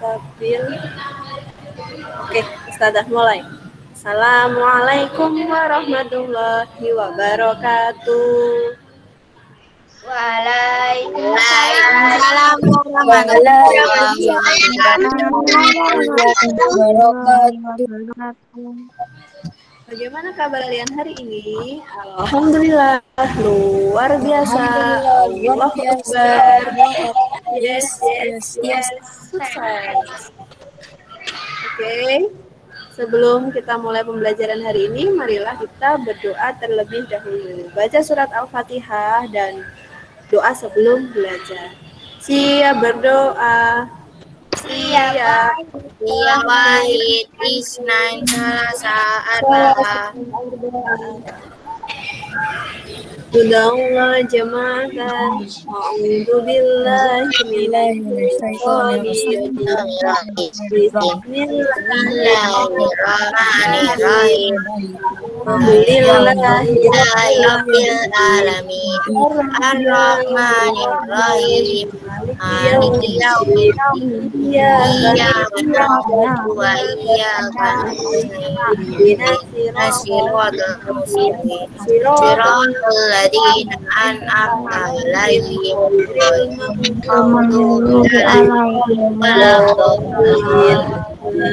stabil. Oke, Ustazah mulai. Assalamualaikum warahmatullahi wabarakatuh. Waalaikumsalam warahmatullahi wabarakatuh. Bagaimana kabar kalian hari ini? Alhamdulillah, luar biasa. Allahu Akbar. Yes. Sukses. Oke. Sebelum kita mulai pembelajaran hari ini, marilah kita berdoa terlebih dahulu. Baca surat Al-Fatihah dan doa sebelum belajar. Siap berdoa. Siap. Ya wahid isnain salasa arba'ah. Udahlah jemaatan. A'udzu billahi minasyaitonir rajim. Bismillahirrahmanirrahim. Alhamdulillahirabbil alamin. Ar-Rahmanir-Rahim. Maliki yaumiddin. Iyyaka na'budu wa iyyaka nasta'in. Shiratal mustaqim. Shiratal ladzina an'amta 'alaihim ghairil maghdubi 'alaihim waladdallin.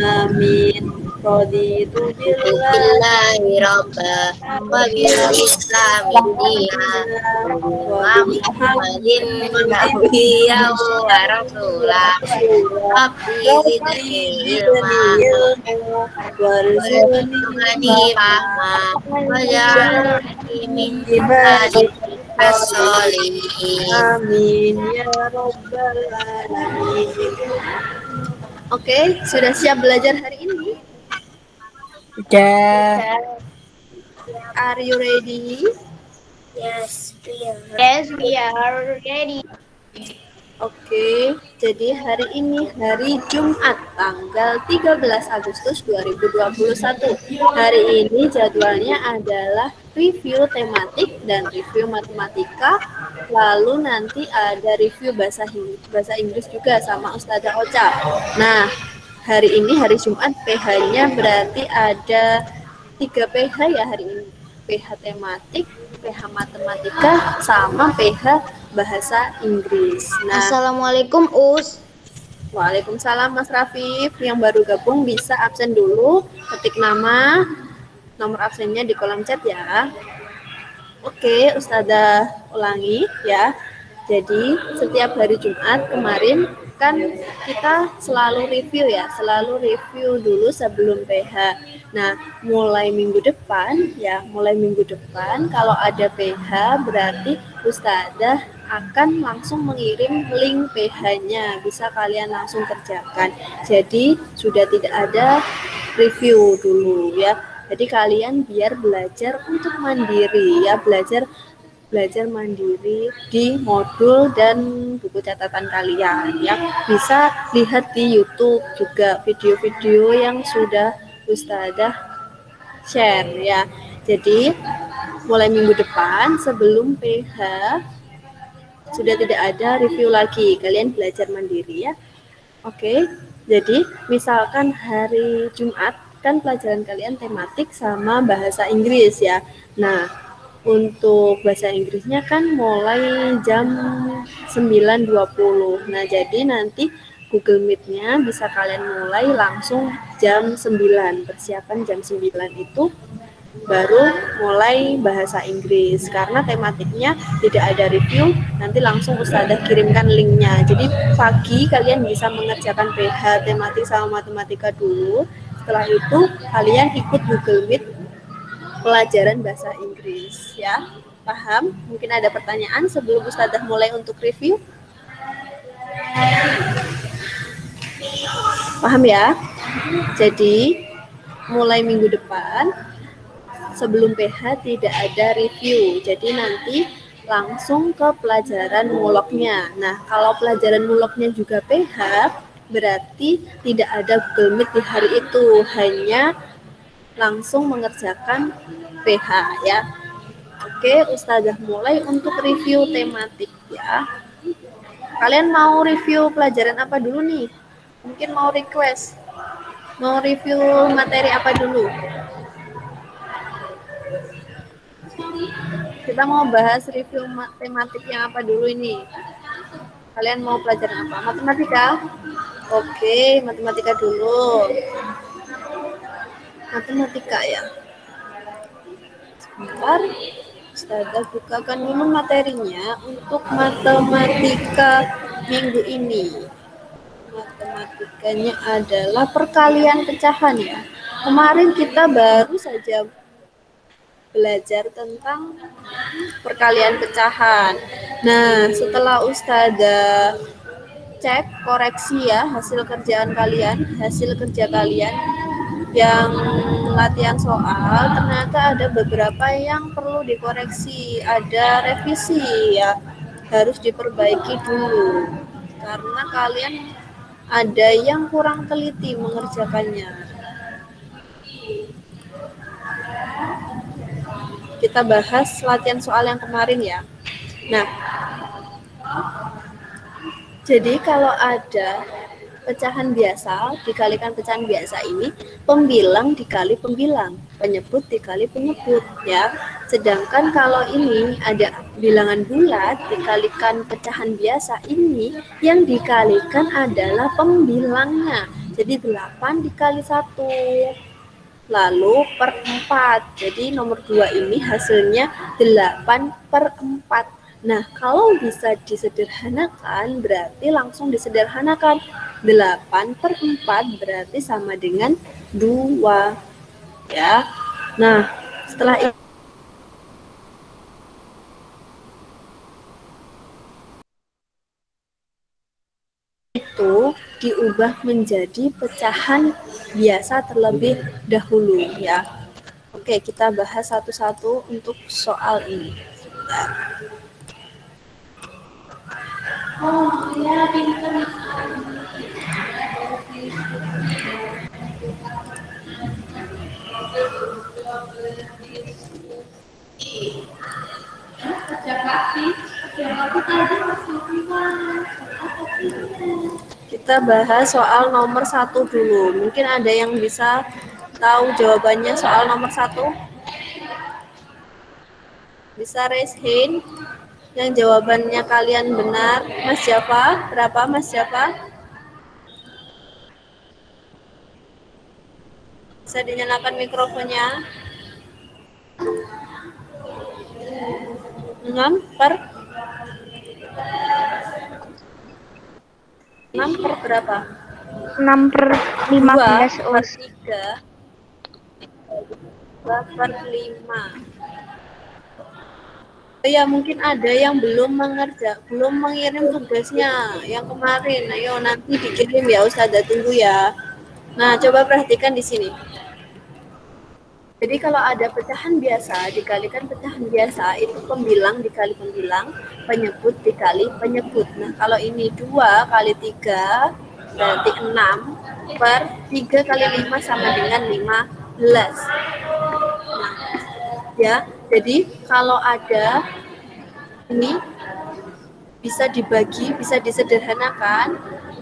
Amin. Raditu billahi rabba wa bil islami dinan wa Muhammadin nabiyyan wa rasulah. Rabbi zidni ilma warzuqni fahma waj'alni min ibadika as-sholihin. Amin ya rabbal alamin. Oke, sudah siap belajar hari ini? Sudah. Are you ready? Yes, we are ready. Oke, jadi hari ini hari Jumat tanggal 13 Agustus 2021. Hari ini jadwalnya adalah review tematik dan review matematika. Lalu nanti ada review bahasa Inggris juga sama Ustazah Ocha. Nah, hari ini hari Jumat PH-nya berarti ada 3 PH ya hari ini. PH tematik, PH matematika, sama PH bahasa Inggris. Nah, Assalamualaikum Us. Waalaikumsalam Mas Rafif. Yang baru gabung bisa absen dulu, ketik nama, nomor absennya di kolom chat ya. Oke, Ustazah ulangi ya. Jadi setiap hari Jumat kemarin kan kita selalu review ya, selalu review dulu sebelum PH. Nah, mulai minggu depan kalau ada PH berarti Ustazah akan langsung mengirim link PH-nya, bisa kalian langsung kerjakan. Jadi sudah tidak ada review dulu ya. Jadi kalian biar belajar untuk mandiri ya, belajar mandiri di modul dan buku catatan kalian ya. Bisa lihat di YouTube juga video-video yang sudah Ustazah share ya. Jadi mulai minggu depan sebelum PH sudah tidak ada review lagi, kalian belajar mandiri ya. Oke, jadi misalkan hari Jumat kan pelajaran kalian tematik sama bahasa Inggris ya. Nah, untuk bahasa Inggrisnya kan mulai jam 9.20. Nah, jadi nanti Google Meet-nya bisa kalian mulai langsung jam 9. Persiapan jam 9 itu baru mulai bahasa Inggris. Karena tematiknya tidak ada review, nanti langsung Ustazah kirimkan linknya. Jadi pagi kalian bisa mengerjakan PH tematik sama matematika dulu. Setelah itu kalian ikut Google Meet pelajaran bahasa Inggris ya. Paham? Mungkin ada pertanyaan sebelum Ustazah mulai untuk review? Paham ya? Jadi mulai minggu depan sebelum PH tidak ada review. Jadi nanti langsung ke pelajaran muloknya. Nah, kalau pelajaran muloknya juga PH, berarti tidak ada Google Meet di hari itu, hanya langsung mengerjakan PH ya. Oke, Ustazah mulai untuk review tematik ya. Kalian mau review pelajaran apa dulu nih? Mungkin mau request, mau review materi apa dulu? Kita mau bahas review matematik yang apa dulu ini? Kalian mau pelajaran apa? Matematika? Oke, matematika dulu. Matematika ya. Sebentar, Ustazah bukakan dulu materinya untuk matematika minggu ini. Matematikanya adalah perkalian pecahan ya. Kemarin kita baru saja belajar tentang perkalian pecahan. Nah, setelah Ustazah cek koreksi ya hasil kerja kalian yang latihan soal, ternyata ada beberapa yang perlu dikoreksi, ada revisi ya, harus diperbaiki dulu karena kalian ada yang kurang teliti mengerjakannya. Kita bahas latihan soal yang kemarin ya. Nah, jadi kalau ada pecahan biasa dikalikan pecahan biasa ini, pembilang dikali pembilang, penyebut dikali penyebut ya. Sedangkan kalau ini ada bilangan bulat dikalikan pecahan biasa, ini yang dikalikan adalah pembilangnya. Jadi 8 dikali 1 lalu per 4. Jadi nomor 2 ini hasilnya 8 per 4. Nah, kalau bisa disederhanakan, berarti langsung disederhanakan. 8 per 4 berarti sama dengan 2. Ya. Nah, setelah itu diubah menjadi pecahan biasa terlebih dahulu ya. Oke, kita bahas satu-satu untuk soal ini. Sebentar. Oh, ya, pintar. Kita bahas soal nomor 1 dulu. Mungkin ada yang bisa tahu jawabannya soal nomor 1? Bisa raise hand yang jawabannya kalian benar. Mas Java, berapa Mas Java? Bisa dinyalakan mikrofonnya. 6 per 6 per berapa? 6 per 15 2 per 3 2 per 5. Ya, mungkin ada yang belum mengirim tugasnya yang kemarin. Ayo nanti dikirim ya, Ustazah tunggu ya. Nah, coba perhatikan di sini. Jadi kalau ada pecahan biasa dikalikan pecahan biasa, itu pembilang dikali pembilang, penyebut dikali penyebut. Nah, kalau ini 2 kali 3 berarti 6 per 3 kali 5 sama dengan 15. Nah, ya, jadi kalau ada ini bisa dibagi, bisa disederhanakan,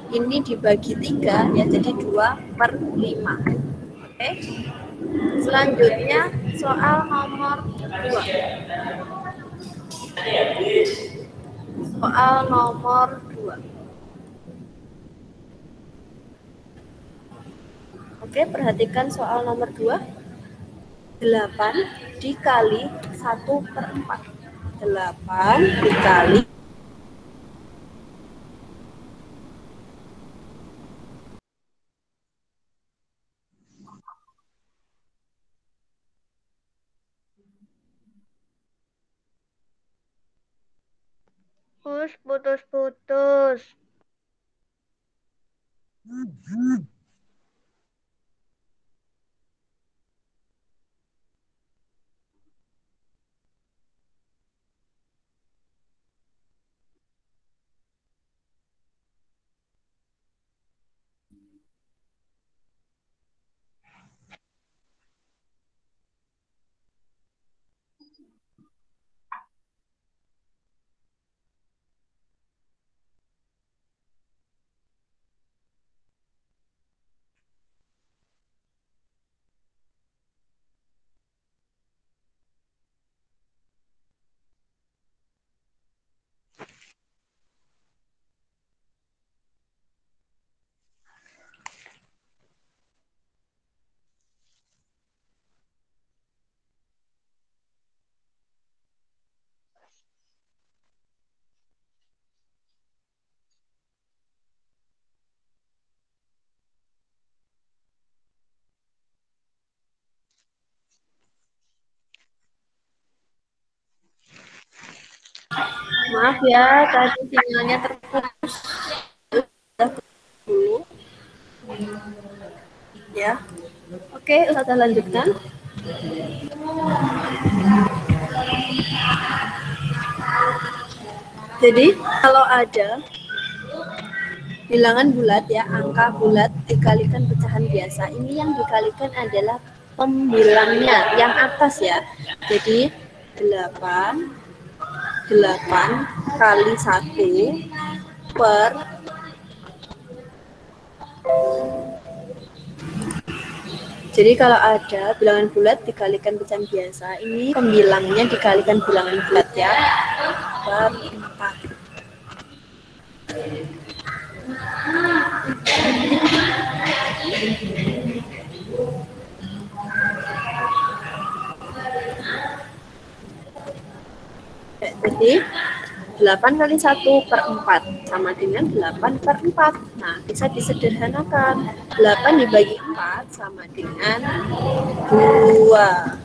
ini dibagi 3 ya, jadi 2 per 5. Oke. Selanjutnya soal nomor 2. Soal nomor 2. Oke, perhatikan soal nomor 2. 8 dikali 1 per 4. 8 dikali putus. Maaf ya, tadi sinyalnya terputus dulu. Ya. Oke, kita lanjutkan. Jadi, kalau ada bilangan bulat ya, angka bulat dikalikan pecahan biasa. Ini yang dikalikan adalah pembilangnya yang atas ya. Jadi 8 kali 1 per Jadi kalau ada bilangan bulat dikalikan pecahan biasa, ini pembilangnya dikalikan bilangan bulat ya. Per 4. Jadi 8 kali 1 per 4 sama dengan 8 per 4. Nah, bisa disederhanakan. 8 dibagi 4 sama dengan 2.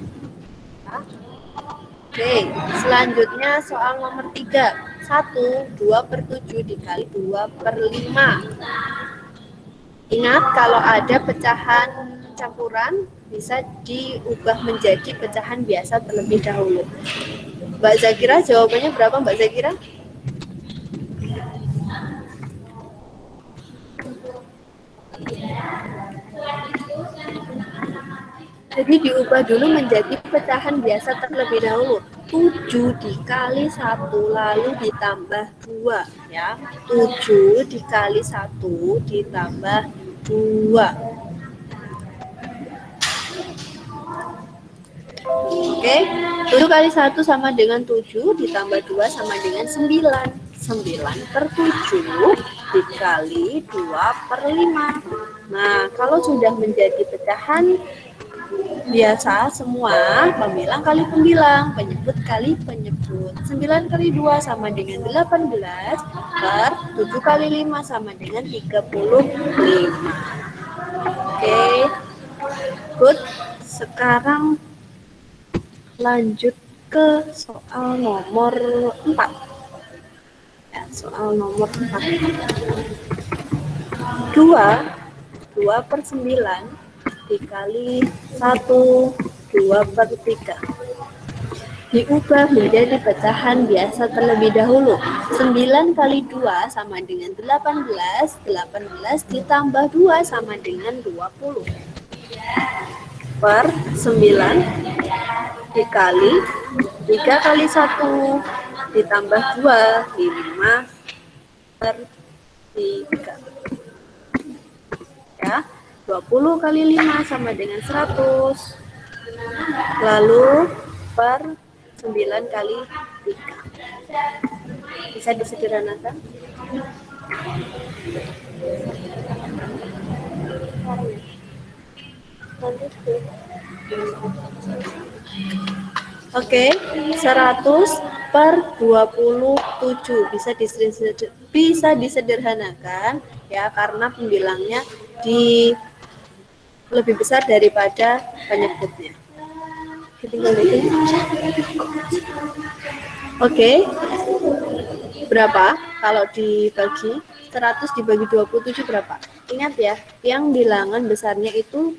Oke, selanjutnya soal nomor 3. 2 per 7 dikali 2 per 5. Ingat, kalau ada pecahan campuran, bisa diubah menjadi pecahan biasa terlebih dahulu. Mbak Zakira, jawabannya berapa Mbak Zakira? Jadi diubah dulu menjadi pecahan biasa terlebih dahulu. 7 dikali 1 lalu ditambah 2 ya. 7 dikali 1 ditambah 2. Oke, 7 kali 1 sama dengan 7 ditambah 2 sama dengan 9. 9 per 7 dikali 2 per 5. Nah, kalau sudah menjadi pecahan biasa semua, pembilang kali pembilang, penyebut kali penyebut. 9 kali 2 sama dengan 18 per 7 kali 5 sama dengan 35. Oke, good. Sekarang lanjut ke soal nomor 4. Ya, soal nomor 4. 2 per 9 dikali 1, 2 per 3. Diubah menjadi pecahan biasa terlebih dahulu. 9 kali 2 sama dengan 18. 18 ditambah 2 sama dengan 20. Per 9 dikali 3 kali 1 ditambah 2, 5 per 3. Ya. 20 kali 5 sama dengan 100. Lalu per 9 kali 3. Bisa disederhanakan? Oke, 100 per 27 bisa disederhanakan ya, karena pembilangnya lebih besar daripada penyebutnya. Oke, berapa kalau dibagi 100 dibagi 27 berapa? Ingat ya, yang bilangan besarnya itu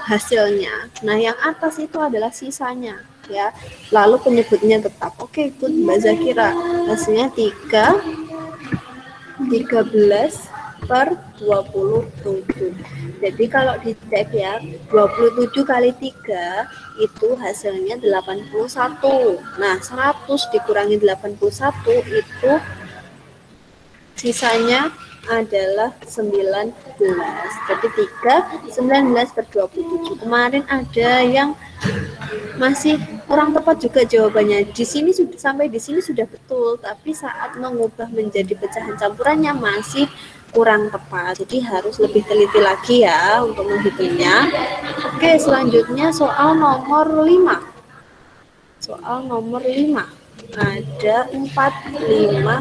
hasilnya. Nah, yang atas itu adalah sisanya ya. Lalu penyebutnya tetap. Oke, ikut Mbak Zakira. Hasilnya 13 per 27. Jadi kalau dicek ya, 27 kali 3 itu hasilnya 81. Nah, 100 dikurangi 81 itu sisanya adalah 19. Jadi 19 per 27. Kemarin ada yang masih kurang tepat juga jawabannya. Di sini sampai di sini sudah betul, tapi saat mengubah menjadi pecahan campurannya masih kurang tepat. Jadi harus lebih teliti lagi ya untuk menghitungnya. Oke, selanjutnya soal nomor 5. Soal nomor 5. Ada 4, 5.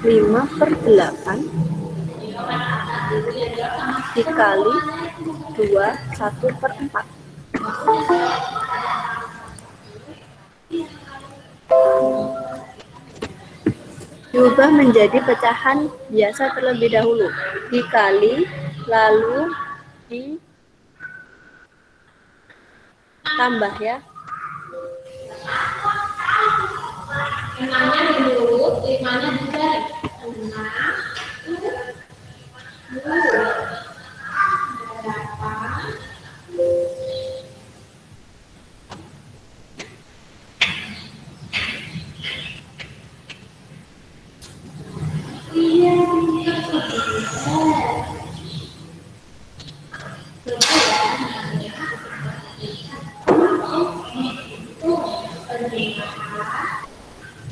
5/8 dikali 2, 1/4. Diubah menjadi pecahan biasa terlebih dahulu, dikali, lalu ditambah ya. 5-nya dulu, 5-nya dicari.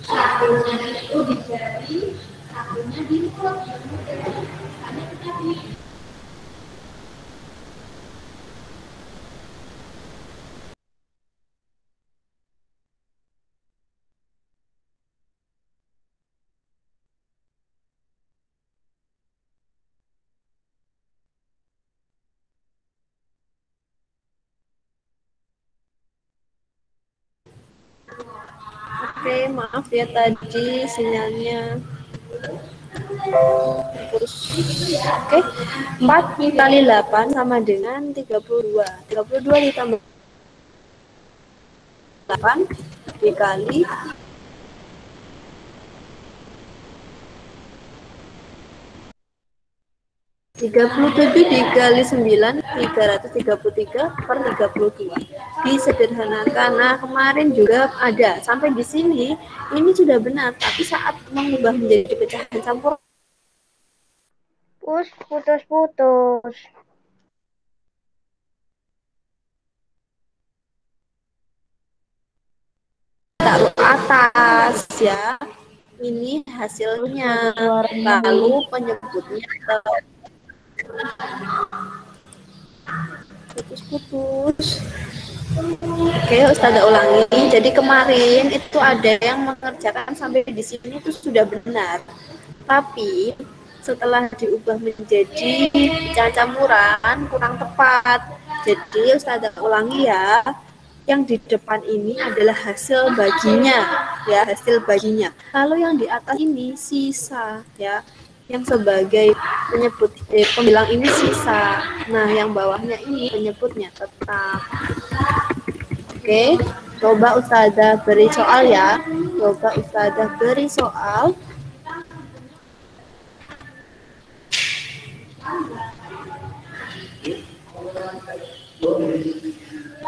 1-nya itu dicari, 1-nya dibuat. Oke, maaf ya tadi sinyalnya putus. Oke, 4 kali 8 sama dengan 32. 32 ditambah 8 dikali 37 dikali 9, 333/32. Disederhanakan. Nah, kemarin juga ada. Sampai di sini, ini sudah benar. Tapi saat mengubah menjadi pecahan campuran, Putus. taruh atas ya. Ini hasilnya. Lalu penyebutnya putus. Oke, Ustazah ulangi. Jadi kemarin itu ada yang mengerjakan sampai di sini itu sudah benar. Tapi setelah diubah menjadi campuran kurang tepat. Jadi Ustazah ulangi ya. Yang di depan ini adalah hasil baginya, ya, hasil baginya. Lalu yang di atas ini sisa, ya. Yang sebagai penyebut pembilang ini sisa. Nah, yang bawahnya ini penyebutnya tetap. Oke, coba Ustazah beri soal ya. Coba Ustazah beri soal.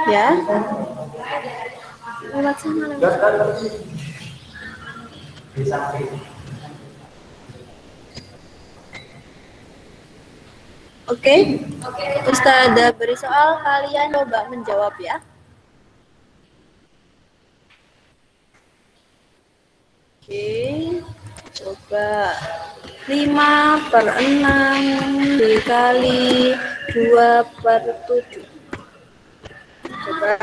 Ya. Lewat sana. Oke, Ustazah beri soal, kalian coba menjawab ya. Oke, coba 5/6 dikali 2/7. Coba.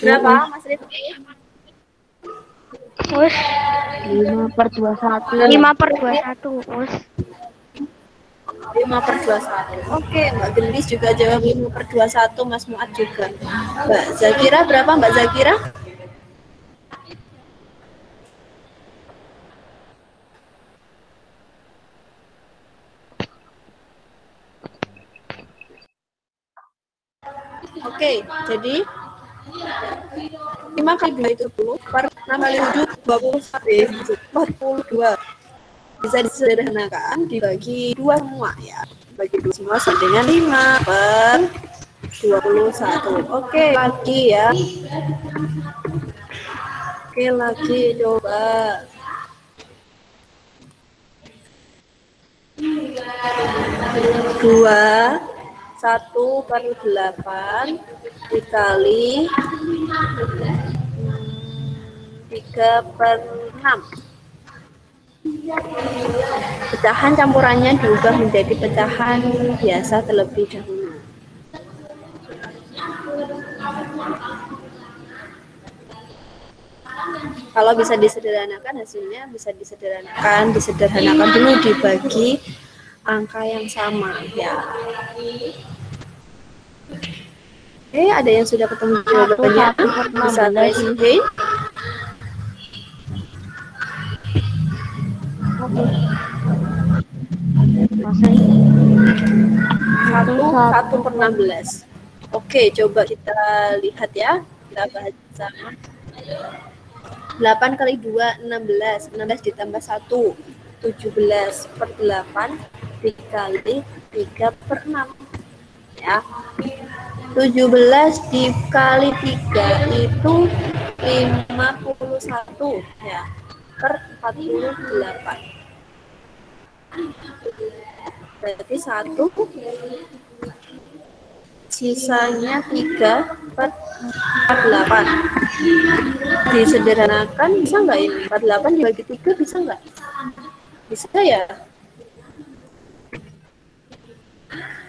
Berapa, Mas Rifki? 5/21. 5/21, Us. 5/21. Oke, Mbak Gendis juga jawab 5/21, Mas Muat juga. Mbak Zakira berapa, Mbak Zakira? Oke, jadi 5 kali 2 itu 10, per 6 kali 7, 42. Bisa disederhanakan dibagi 2 semua ya. Bagi 2 semua sama dengan 5/21. Oke, lagi ya. Oke, lagi coba. 2 1/8 dikali 3/6. Pecahan campurannya diubah menjadi pecahan biasa terlebih dahulu. Kalau bisa disederhanakan, hasilnya bisa disederhanakan dulu dibagi angka yang sama ya. Oke, ada yang sudah ketemu jawabannya? Bisa raise hand. Oke. Selesai. 1/16. Oke, coba kita lihat ya. Kita bahas sama. 8 kali 2, 16. 16 ditambah 1. 17/8 dikali 3/6. Ya. 17 dikali 3 itu 51 ya. Per 48. Berarti 1, sisanya 3/48. Disederhanakan bisa nggak ini? 48 dibagi 3 bisa nggak? Bisa ya?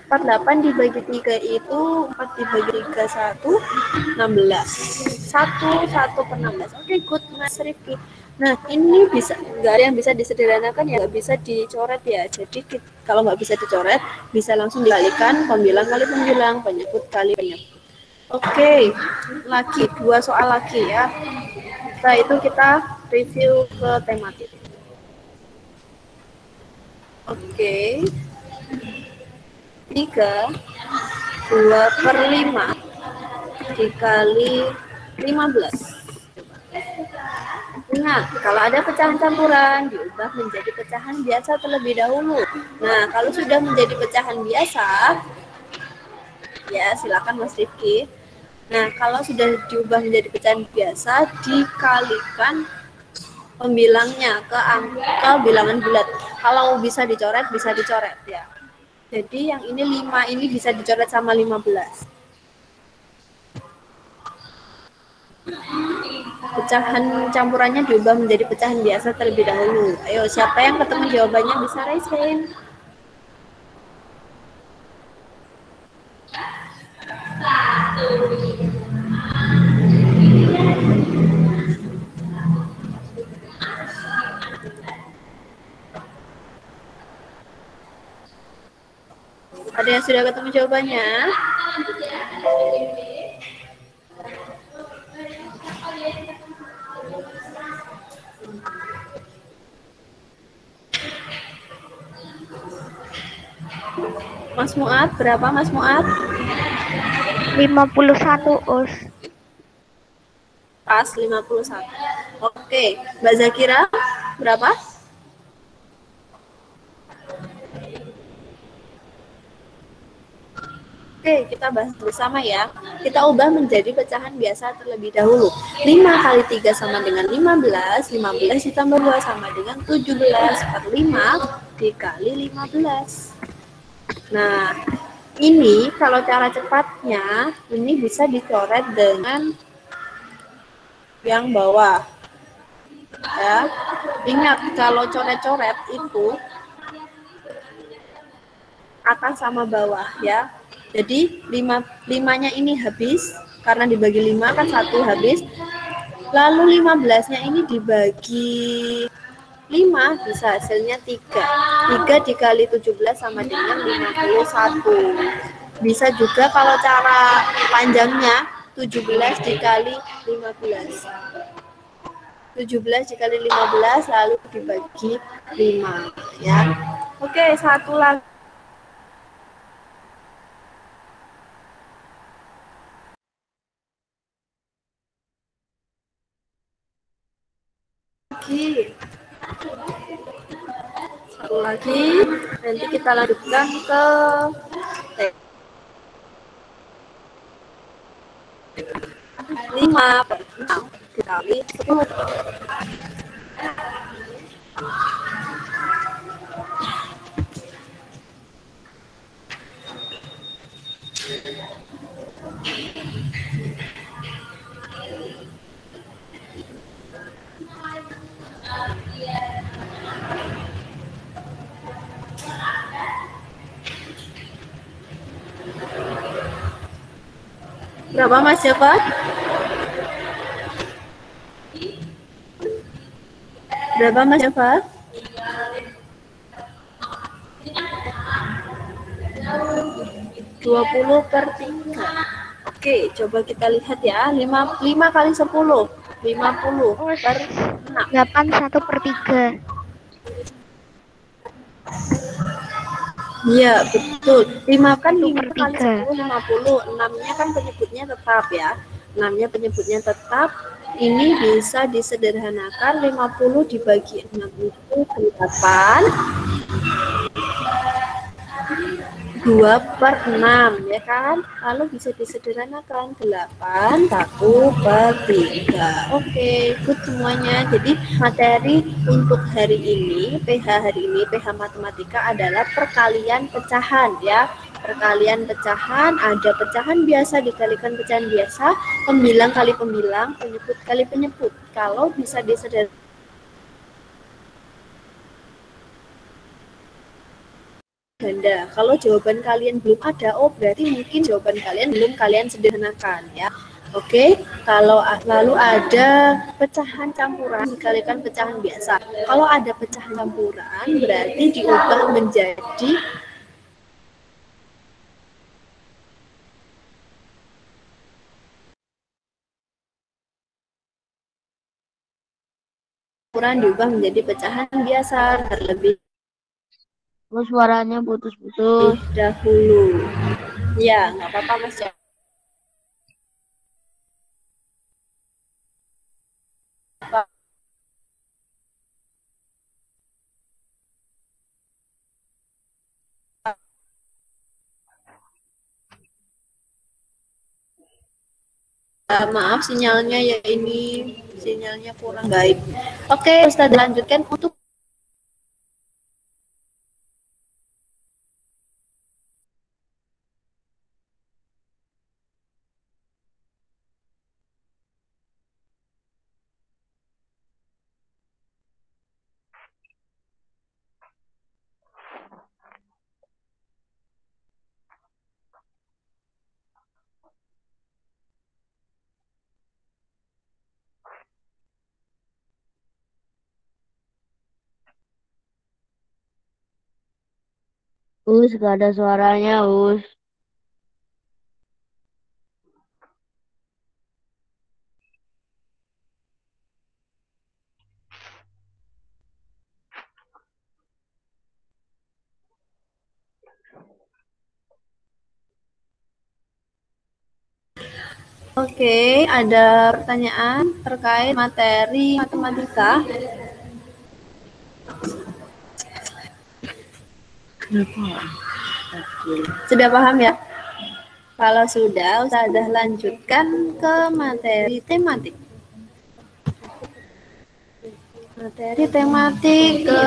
48 dibagi 3 itu 4 dibagi 3 1, 16. 1/16. Oke, good Mas Rifki. Nah, ini bisa nggak ada yang bisa disederhanakan ya, nggak bisa dicoret ya. Jadi kalau nggak bisa dicoret, bisa langsung dikalikan pembilang kali pembilang, penyebut kali penyebut. Oke, lagi 2 soal lagi ya. Setelah itu kita review ke tematik. Oke. 3, 2/5 dikali 15. Ingat, kalau ada pecahan campuran, diubah menjadi pecahan biasa terlebih dahulu. Nah, kalau sudah menjadi pecahan biasa, ya silakan Mas Rifki. Nah, kalau sudah diubah menjadi pecahan biasa, dikalikan pembilangnya ke angka bilangan bulat. Kalau bisa dicoret ya. Jadi yang ini 5 ini bisa dicoret sama 15. Pecahan campurannya diubah menjadi pecahan biasa terlebih dahulu. Ayo, siapa yang ketemu jawabannya bisa raise hand. Ada yang sudah ketemu jawabannya? Mas Muat, berapa Mas Muat? 51, Us. Pas 51. Oke, Mbak Zakira, berapa? Oke, kita bahas bersama ya. Kita ubah menjadi pecahan biasa terlebih dahulu. 5 kali 3 sama dengan 15. 15 ditambah 2 sama dengan 17/5 dikali 15. Nah, ini kalau cara cepatnya, ini bisa dicoret dengan yang bawah. Ya, ingat kalau coret-coret itu atas sama bawah ya. Jadi 5-nya ini habis karena dibagi 5 kan 1 habis. Lalu 15-nya ini dibagi 5 bisa hasilnya 3. 3 dikali 17 sama dengan 51. Bisa juga kalau cara panjangnya 17 dikali 15. 17 dikali 15 lalu dibagi 5 ya. Oke, satu lagi. Satu lagi, nanti kita lanjutkan ke 5/6 dikali 10. Berapa Mas Joko? Berapa Mas Joko? 20/3. Oke, coba kita lihat ya. 5 kali 10. 50 Us. per 6. 8 1/3. Iya, betul. 5 kan 5 kali 1/3. 10 50. 6-nya kan penyebutnya tetap ya. 6-nya penyebutnya tetap. Ini bisa disederhanakan 50 dibagi 6 itu 8. 2/6 ya kan, lalu bisa disederhanakan 8 1/3. Oke, good semuanya. Jadi materi untuk hari ini, PH hari ini, PH matematika adalah perkalian pecahan ya. Perkalian pecahan, ada pecahan biasa dikalikan pecahan biasa, pembilang kali pembilang, penyebut kali penyebut. Kalau bisa disederhanakan ganda. Kalau jawaban kalian belum ada, oh berarti mungkin jawaban kalian belum kalian sederhanakan ya. Oke, kalau lalu ada pecahan campuran dikalikan pecahan biasa. Kalau ada pecahan campuran berarti diubah menjadi campuran diubah menjadi pecahan biasa terlebih Suaranya putus-putus. dahulu. Ya, nggak apa-apa Mas ya. Maaf sinyalnya ya, ini sinyalnya kurang baik. Oke, Ustaz lanjutkan untuk Gak ada suaranya, Us. Oke, ada pertanyaan terkait materi matematika. Sudah paham ya? Kalau sudah, Ustazah lanjutkan ke materi tematik. Materi tematik ke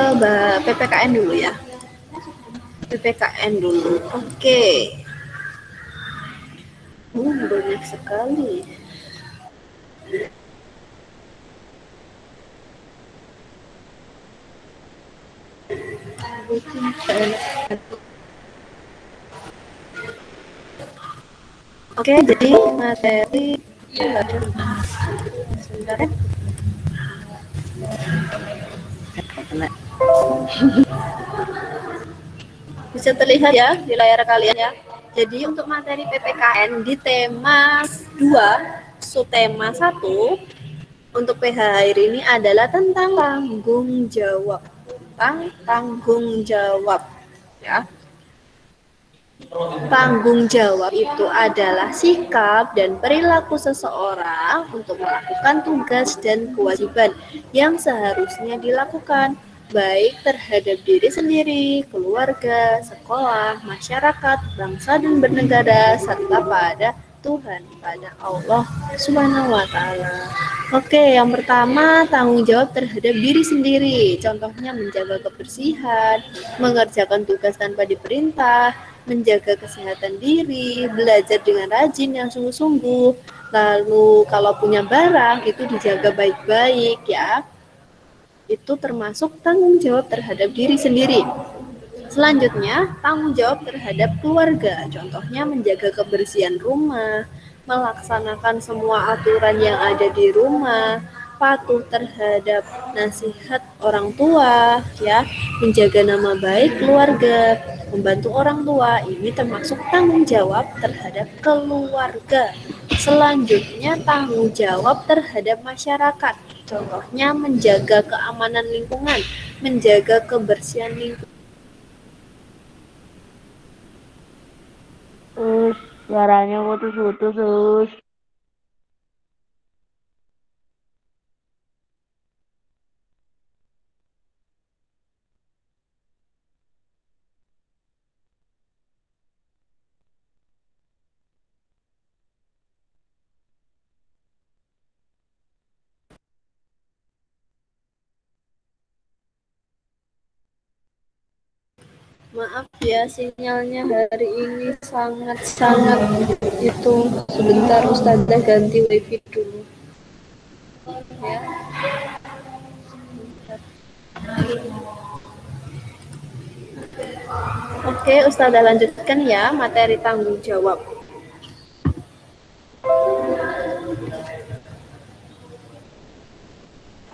PPKN dulu ya. PPKN dulu. Oke. Banyak sekali. Oke, jadi materi sebentar ya. Bisa terlihat ya di layar kalian ya. Jadi untuk materi PPKN di tema 2, subtema 1 untuk PH hari ini adalah tentang tanggung jawab. Tentang tanggung jawab ya. Tanggung jawab itu adalah sikap dan perilaku seseorang untuk melakukan tugas dan kewajiban yang seharusnya dilakukan, baik terhadap diri sendiri, keluarga, sekolah, masyarakat, bangsa dan bernegara, serta pada Tuhan, pada Allah Subhanahu wa Ta'ala. Oke, yang pertama tanggung jawab terhadap diri sendiri. Contohnya menjaga kebersihan, mengerjakan tugas tanpa diperintah, menjaga kesehatan diri, belajar dengan rajin yang sungguh-sungguh. Lalu kalau punya barang itu dijaga baik-baik ya. Itu termasuk tanggung jawab terhadap diri sendiri. Selanjutnya, tanggung jawab terhadap keluarga. Contohnya menjaga kebersihan rumah, melaksanakan semua aturan yang ada di rumah, patuh terhadap nasihat orang tua, ya, menjaga nama baik keluarga, membantu orang tua, ini termasuk tanggung jawab terhadap keluarga. Selanjutnya tanggung jawab terhadap masyarakat. Contohnya menjaga keamanan lingkungan, menjaga kebersihan lingkungan. Suaranya putus-putus, Us. Maaf ya, sinyalnya hari ini sangat-sangat itu. Sebentar, Ustazah ganti wifi dulu. Ya. Oke, Ustazah lanjutkan ya materi tanggung jawab.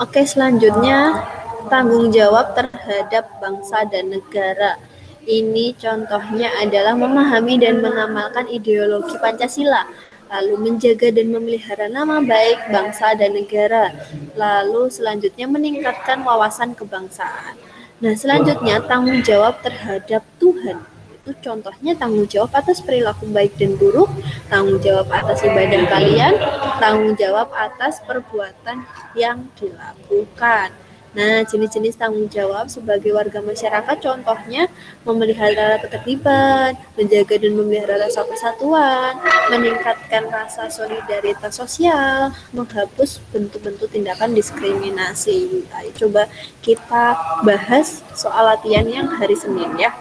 Oke, selanjutnya tanggung jawab terhadap bangsa dan negara. Ini contohnya adalah memahami dan mengamalkan ideologi Pancasila, lalu menjaga dan memelihara nama baik bangsa dan negara, lalu selanjutnya meningkatkan wawasan kebangsaan. Nah, selanjutnya tanggung jawab terhadap Tuhan. Itu contohnya tanggung jawab atas perilaku baik dan buruk, tanggung jawab atas ibadah kalian, tanggung jawab atas perbuatan yang dilakukan. Nah, jenis-jenis tanggung jawab sebagai warga masyarakat contohnya memelihara ketertiban, menjaga dan memelihara rasa persatuan, meningkatkan rasa solidaritas sosial, menghapus bentuk-bentuk tindakan diskriminasi. Ayo coba kita bahas soal latihan yang hari Senin ya.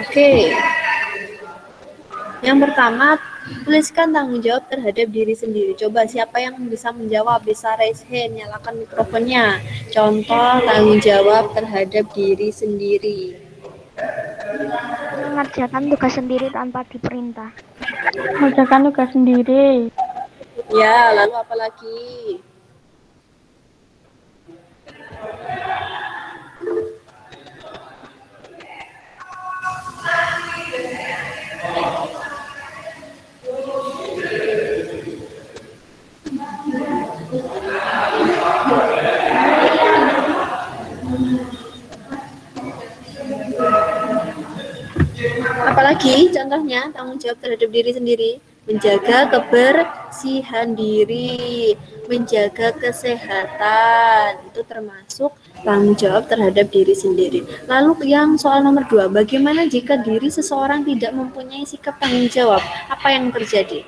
Oke. Yang pertama, tuliskan tanggung jawab terhadap diri sendiri. Coba siapa yang bisa menjawab, bisa raise hand, nyalakan mikrofonnya. Contoh tanggung jawab terhadap diri sendiri. Mengerjakan tugas sendiri tanpa diperintah. Mengerjakan tugas sendiri. Ya, lalu apa lagi? Apalagi contohnya tanggung jawab terhadap diri sendiri, menjaga kebersihan diri, menjaga kesehatan, itu termasuk tanggung jawab terhadap diri sendiri. Lalu yang soal nomor 2, bagaimana jika diri seseorang tidak mempunyai sikap tanggung jawab? Apa yang terjadi?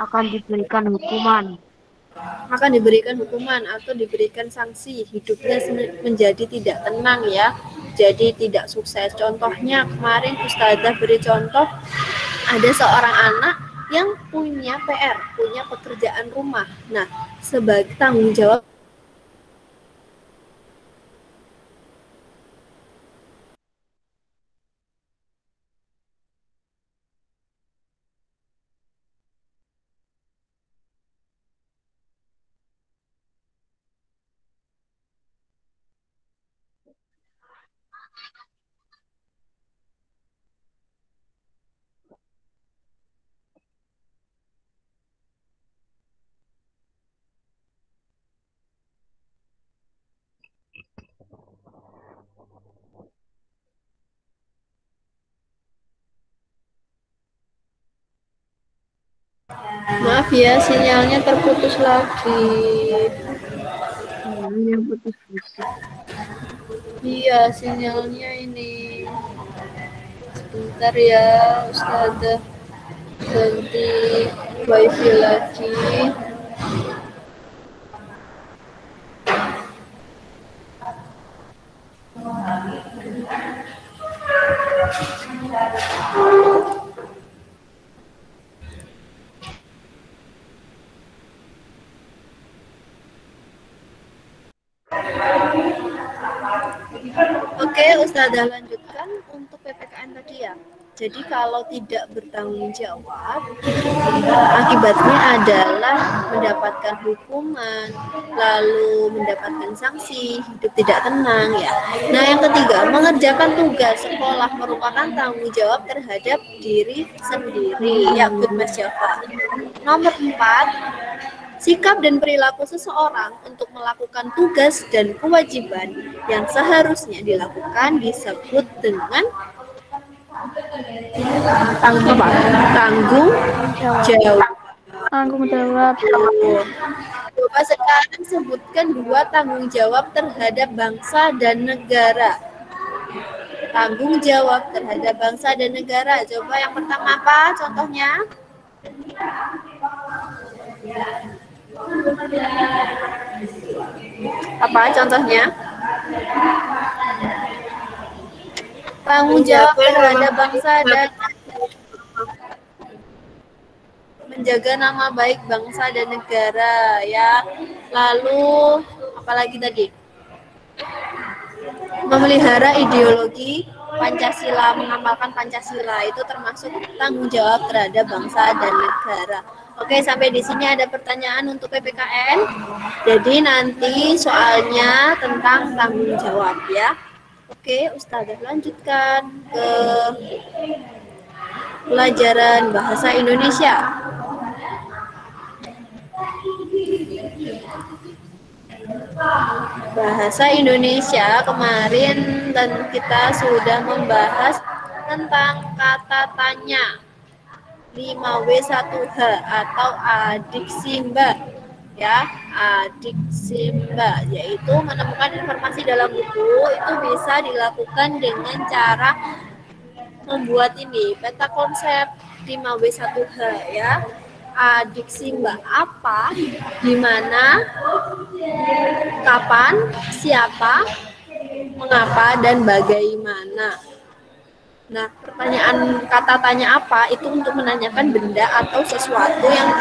Akan diberikan hukuman. Akan diberikan hukuman atau diberikan sanksi, hidupnya menjadi tidak tenang ya, jadi tidak sukses. Contohnya kemarin Ustazah beri contoh, ada seorang anak yang punya PR, punya pekerjaan rumah. Nah, sebagai tanggung jawab maaf ya, sinyalnya terputus lagi. Sinyalnya putus-putus. Iya, sinyalnya ini. Sebentar ya, Ustazah ganti wifi lagi. Oke, Ustazah lanjutkan untuk PPKN tadi ya. Jadi kalau tidak bertanggung jawab, akibatnya adalah mendapatkan hukuman, lalu mendapatkan sanksi, hidup tidak tenang ya. Nah, yang ketiga, mengerjakan tugas sekolah merupakan tanggung jawab terhadap diri sendiri. Ya, good Mas Java. Nomor 4, sikap dan perilaku seseorang untuk melakukan tugas dan kewajiban yang seharusnya dilakukan disebut dengan tanggung jawab. Tanggung jawab. Coba sekarang sebutkan 2 tanggung jawab terhadap bangsa dan negara. Tanggung jawab terhadap bangsa dan negara. Coba yang pertama apa contohnya? Apa contohnya? Tanggung jawab terhadap bangsa dan menjaga nama baik bangsa dan negara ya. Lalu apalagi tadi? Memelihara ideologi Pancasila, mengamalkan Pancasila itu termasuk tanggung jawab terhadap bangsa dan negara. Oke, sampai di sini ada pertanyaan untuk PPKN. Jadi nanti soalnya tentang tanggung jawab ya. Oke, Ustazah lanjutkan ke pelajaran bahasa Indonesia. Bahasa Indonesia kemarin dan kita sudah membahas tentang kata tanya 5W1H atau adiksimba ya, adiksimba yaitu menemukan informasi dalam buku. Itu bisa dilakukan dengan cara membuat ini peta konsep 5W1H ya. Adiksimba apa, di mana, kapan, siapa, mengapa, dan bagaimana. Nah, pertanyaan kata tanya apa itu untuk menanyakan benda atau sesuatu yang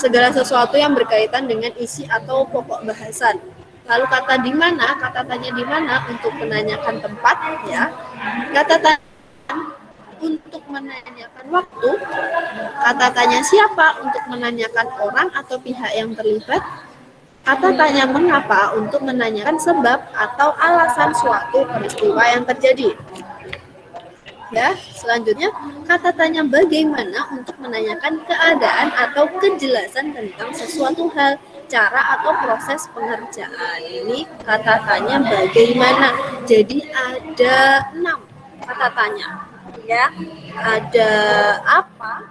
segala sesuatu yang berkaitan dengan isi atau pokok bahasan. Lalu kata di mana, kata tanya di mana untuk menanyakan tempat ya. Kata tanya untuk menanyakan waktu, kata tanya siapa untuk menanyakan orang atau pihak yang terlibat, kata tanya mengapa untuk menanyakan sebab atau alasan suatu peristiwa yang terjadi. Ya, selanjutnya kata tanya bagaimana untuk menanyakan keadaan atau kejelasan tentang sesuatu hal, cara atau proses pengerjaan. Ini kata tanya bagaimana. Jadi ada 6 kata tanya. Ya, ada apa,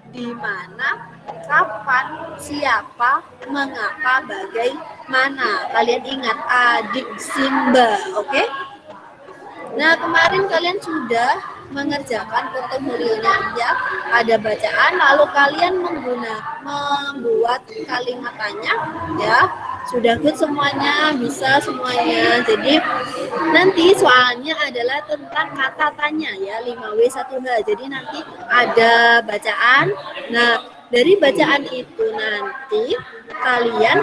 di mana, kapan, siapa, mengapa, bagaimana. Kalian ingat adiksimba, oke? Nah, kemarin kalian sudah mengerjakan portofolionya ya, ada bacaan, lalu kalian membuat kalimat tanya ya. Sudah good semuanya, bisa semuanya. Jadi nanti soalnya adalah tentang kata tanya ya, 5W1H. Jadi nanti ada bacaan. Nah, dari bacaan itu nanti kalian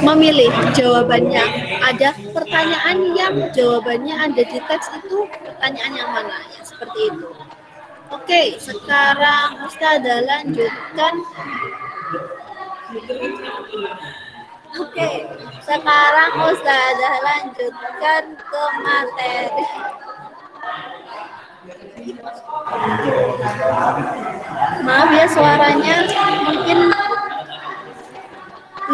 memilih jawabannya. Ada pertanyaan yang jawabannya ada di teks itu, pertanyaan yang mana ya, seperti itu. Oke, sekarang Ustazah lanjutkan. Oke, sekarang Ustazah lanjutkan ke materi. Maaf ya suaranya mungkin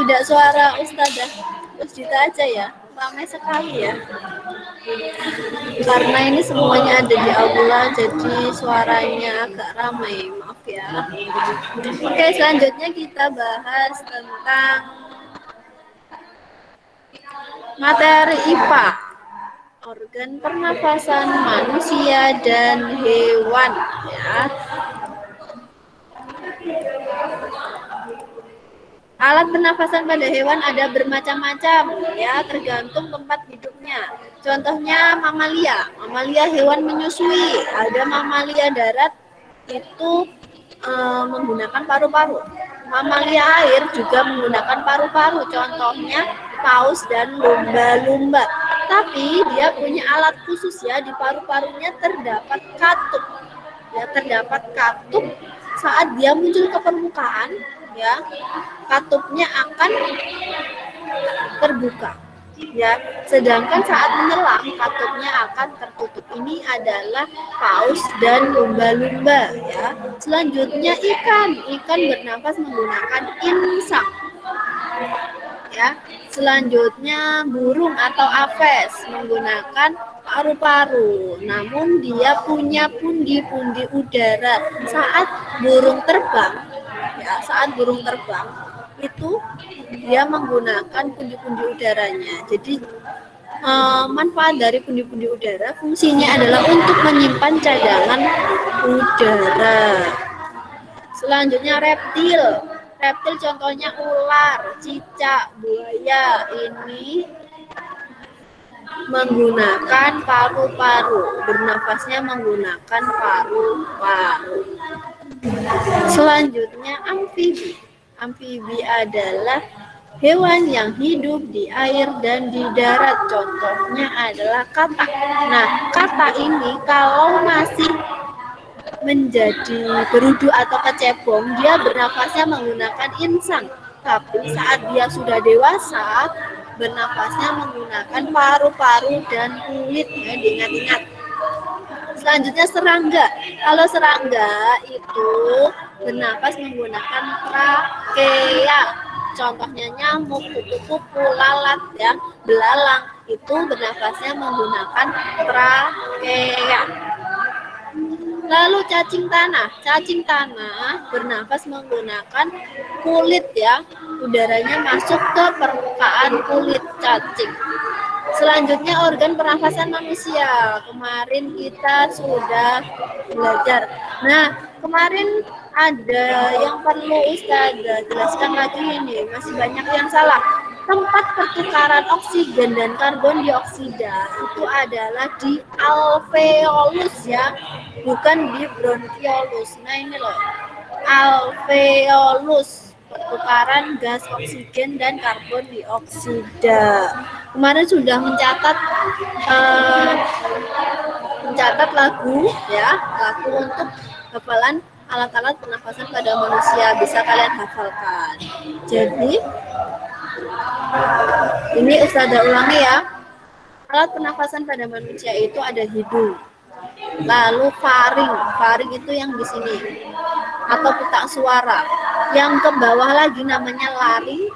tidak suara Ustazah. Terus kita aja ya, ramai sekali ya. Karena ini semuanya ada di aula, jadi suaranya agak ramai, maaf ya. Oke, selanjutnya kita bahas tentang materi IPA, organ pernafasan manusia dan hewan ya. Alat pernafasan pada hewan ada bermacam-macam ya, tergantung tempat hidupnya. Contohnya mamalia. Mamalia hewan menyusui. Ada mamalia darat itu menggunakan paru-paru. Mamalia air juga menggunakan paru-paru. Contohnya paus dan lumba-lumba. Tapi dia punya alat khusus ya, di paru-parunya terdapat katup. Ya, terdapat katup. Saat dia muncul ke permukaan, ya, katupnya akan terbuka. Ya, sedangkan saat menyelam katupnya akan tertutup. Ini adalah paus dan lumba-lumba ya. Selanjutnya ikan bernafas menggunakan insang. Ya, selanjutnya burung atau aves menggunakan paru-paru. Namun dia punya pundi-pundi udara. Saat burung terbang, ya, saat burung terbang itu dia menggunakan pundi-pundi udaranya. Jadi manfaat dari pundi-pundi udara fungsinya adalah untuk menyimpan cadangan udara. Selanjutnya reptil. Reptil contohnya ular, cicak, buaya. Ini menggunakan paru-paru, bernafasnya menggunakan paru-paru. Selanjutnya amfibi. Amfibi adalah hewan yang hidup di air dan di darat. Contohnya adalah katak. Nah, katak ini kalau masih menjadi berudu atau kecebong, dia bernafasnya menggunakan insang. Tapi saat dia sudah dewasa, bernafasnya menggunakan paru-paru dan kulit. Ya, diingat-ingat. Selanjutnya serangga. Kalau serangga itu bernafas menggunakan trakea. Contohnya nyamuk, kupu-kupu, lalat, ya, belalang. Itu bernafasnya menggunakan trakea. Lalu cacing tanah. Cacing tanah bernafas menggunakan kulit ya. Udaranya masuk ke permukaan kulit cacing. Selanjutnya organ pernafasan manusia. Kemarin kita sudah belajar. Nah, kemarin ada yang perlu Ustazah jelaskan lagi ini. Masih banyak yang salah. Tempat pertukaran oksigen dan karbon dioksida itu adalah di alveolus ya, bukan di bronkiolus. Nah ini loh, alveolus, pertukaran gas oksigen dan karbon dioksida. Kemarin sudah mencatat lagu ya, lagu untuk hafalan alat-alat pernafasan pada manusia, bisa kalian hafalkan. Jadi ini Ustazah ulangi ya. Alat pernafasan pada manusia itu ada hidung, lalu faring. Faring itu yang di sini atau petak suara. Yang ke bawah lagi namanya laring,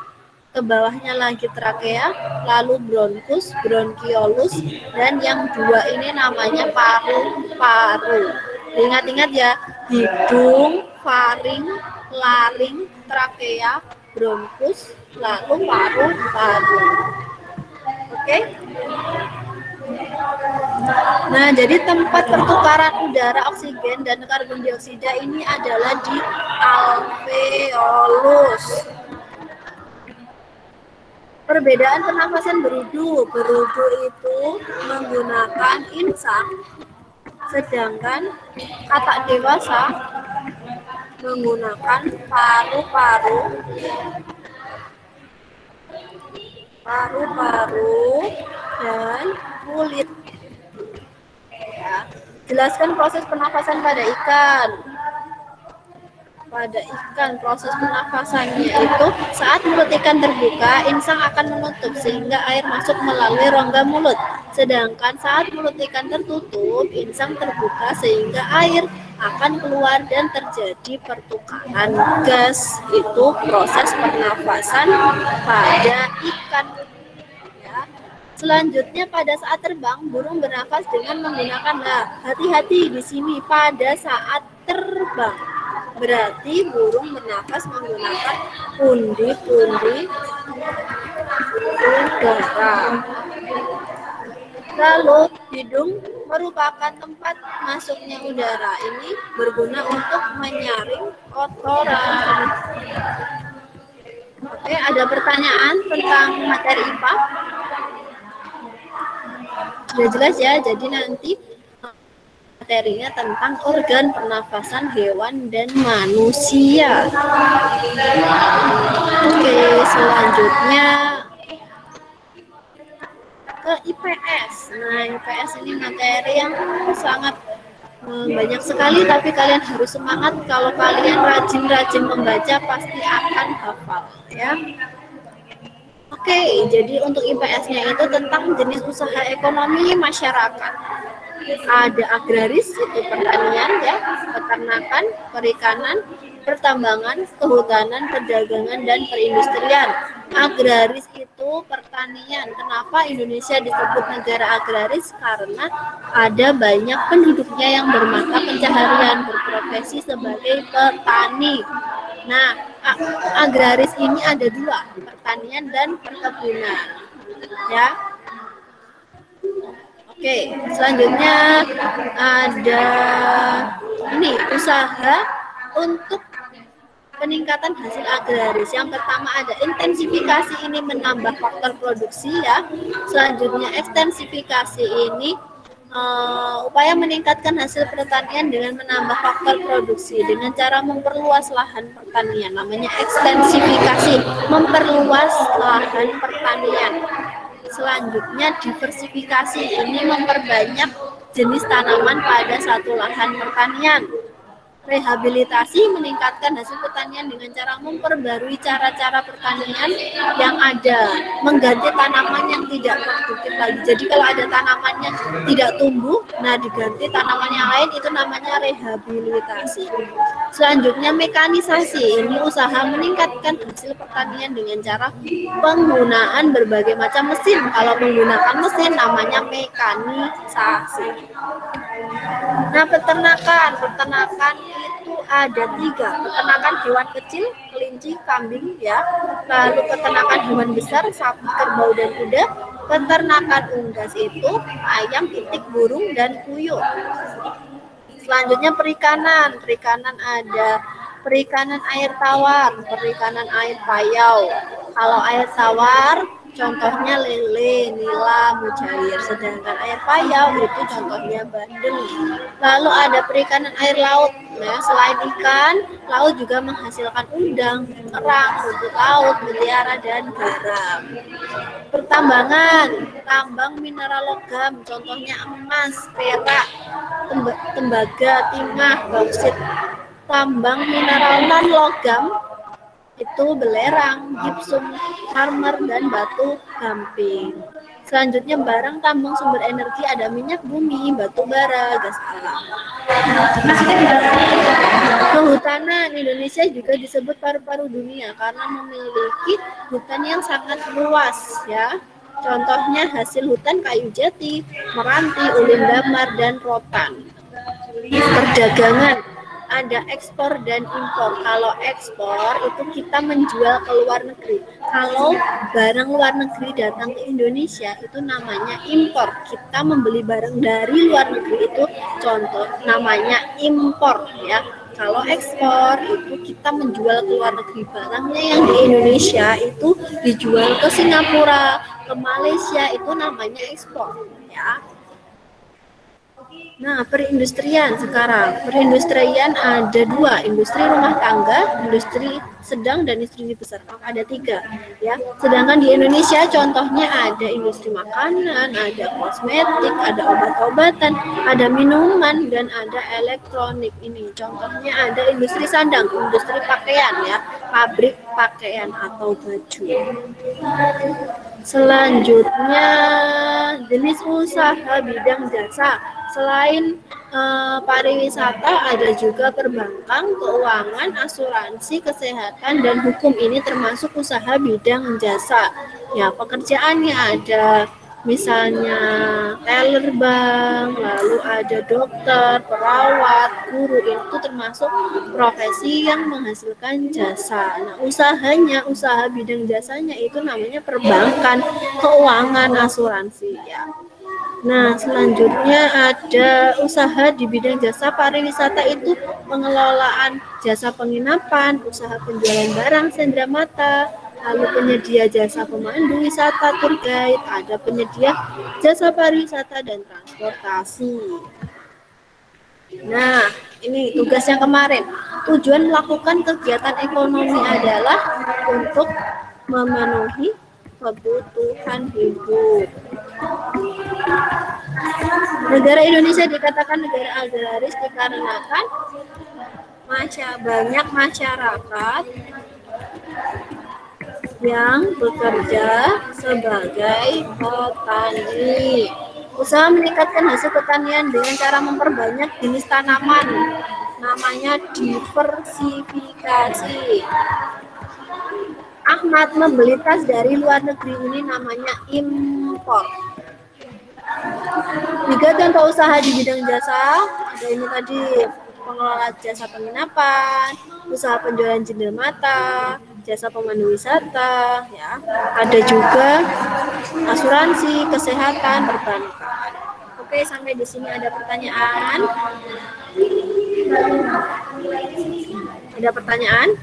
ke bawahnya lagi trakea, lalu bronkus, bronkiolus, dan yang dua ini namanya paru-paru. Ingat-ingat ya, hidung, faring, laring, trakea, bronkus, lalu paru-paru. Oke? Nah, jadi tempat pertukaran udara oksigen dan karbon dioksida ini adalah di alveolus. Perbedaan pernafasan berudu. Berudu itu menggunakan insang, sedangkan katak dewasa menggunakan paru-paru, dan kulit. Ya. Jelaskan proses pernafasan pada ikan. Pada ikan, proses pernafasannya itu saat mulut ikan terbuka, insang akan menutup sehingga air masuk melalui rongga mulut. Sedangkan saat mulut ikan tertutup, insang terbuka sehingga air akan keluar dan terjadi pertukaran gas. Itu proses pernafasan pada ikan. Ya. Selanjutnya pada saat terbang, burung bernafas dengan menggunakan hati-hati di sini pada saat terbang. Berarti burung bernafas menggunakan pundi-pundi udara. Lalu hidung merupakan tempat masuknya udara. Ini berguna untuk menyaring kotoran. Oke, ada pertanyaan tentang materi IPA? Sudah jelas ya, jadi nanti materinya tentang organ pernafasan hewan dan manusia. Oke, selanjutnya ke IPS. Nah, IPS ini materi yang sangat banyak sekali, tapi kalian harus semangat. Kalau kalian rajin-rajin membaca pasti akan hafal ya. Oke, jadi untuk IPS-nya itu tentang jenis usaha ekonomi masyarakat. Ada agraris, itu pertanian ya, peternakan, perikanan, pertambangan, kehutanan, perdagangan, dan perindustrian. Agraris itu pertanian. Kenapa Indonesia disebut negara agraris? Karena ada banyak penduduknya yang bermata pencaharian, berprofesi sebagai petani. Nah, agraris ini ada dua, pertanian dan perkebunan. Ya. Oke, selanjutnya ada ini usaha untuk peningkatan hasil agraris. Yang pertama ada intensifikasi, ini menambah faktor produksi ya. Selanjutnya ekstensifikasi, ini upaya meningkatkan hasil pertanian dengan menambah faktor produksi dengan cara memperluas lahan pertanian. Namanya ekstensifikasi, memperluas lahan pertanian. Selanjutnya diversifikasi, ini memperbanyak jenis tanaman pada satu lahan pertanian. Rehabilitasi, meningkatkan hasil pertanian dengan cara memperbarui cara-cara pertanian yang ada, mengganti tanaman yang tidak produktif lagi. Jadi kalau ada tanamannya tidak tumbuh, nah diganti tanaman yang lain, itu namanya rehabilitasi. Selanjutnya mekanisasi, ini usaha meningkatkan hasil pertanian dengan cara penggunaan berbagai macam mesin. Kalau menggunakan mesin namanya mekanisasi. Nah, peternakan itu ada 3, peternakan hewan kecil, kelinci, kambing ya. Lalu peternakan hewan besar, sapi, kerbau, dan kuda. Peternakan unggas itu ayam, itik, burung, dan puyuh. Selanjutnya perikanan ada perikanan air tawar, perikanan air payau. Kalau air tawar contohnya lele, nila, mujair. Sedangkan air payau itu contohnya bandeng. Lalu ada perikanan air laut. Nah, selain ikan, laut juga menghasilkan udang, kerang, rumput laut, mutiara, dan garam. Pertambangan, tambang mineral logam, contohnya emas, perak, tembaga, timah, bauksit. Tambang mineral non logam itu belerang, gipsum, marmer, dan batu gamping. Selanjutnya barang tambang sumber energi ada minyak bumi, batu bara, gas alam. Kehutanan, Indonesia juga disebut paru-paru dunia karena memiliki hutan yang sangat luas ya. Contohnya hasil hutan kayu jati, meranti, ulin damar, dan rotan. Perdagangan, ada ekspor dan impor. Kalau ekspor itu kita menjual ke luar negeri. Kalau barang luar negeri datang ke Indonesia itu namanya impor. Kita membeli barang dari luar negeri itu contoh namanya impor ya. Kalau ekspor itu kita menjual ke luar negeri, barangnya yang di Indonesia itu dijual ke Singapura, ke Malaysia, itu namanya ekspor ya. Nah, perindustrian sekarang. Perindustrian ada 2, industri rumah tangga, industri sedang, dan industri besar. Ada 3 ya. Sedangkan di Indonesia contohnya ada industri makanan, ada kosmetik, ada obat-obatan, ada minuman, dan ada elektronik. Ini contohnya ada industri sandang, industri pakaian ya, pabrik pakaian atau baju. Selanjutnya jenis usaha bidang jasa. Selain pariwisata ada juga perbankan, keuangan, asuransi, kesehatan, dan hukum. Ini termasuk usaha bidang jasa. Ya, pekerjaannya ada misalnya teller bank, lalu ada dokter, perawat, guru. Itu termasuk profesi yang menghasilkan jasa. Nah, usaha bidang jasanya itu namanya perbankan, keuangan, asuransi ya. Nah, selanjutnya ada usaha di bidang jasa pariwisata, itu pengelolaan jasa penginapan, usaha penjualan barang cendramata, lalu penyedia jasa pemandu wisata, tour guide, ada penyedia jasa pariwisata dan transportasi. Nah, ini tugas yang kemarin. Tujuan melakukan kegiatan ekonomi adalah untuk memenuhi kebutuhan hidup. Negara Indonesia dikatakan negara agraris dikarenakan banyak masyarakat yang bekerja sebagai petani. Usaha meningkatkan hasil pertanian dengan cara memperbanyak jenis tanaman. Namanya diversifikasi. Ahmad membeli tas dari luar negeri, ini namanya impor. 3 contoh usaha di bidang jasa, ada ini tadi pengelola jasa penginapan, usaha penjualan jendela mata, jasa pemandu wisata, ya. Ada juga asuransi, kesehatan, perbankan. Oke, sampai di sini ada pertanyaan? Ada pertanyaan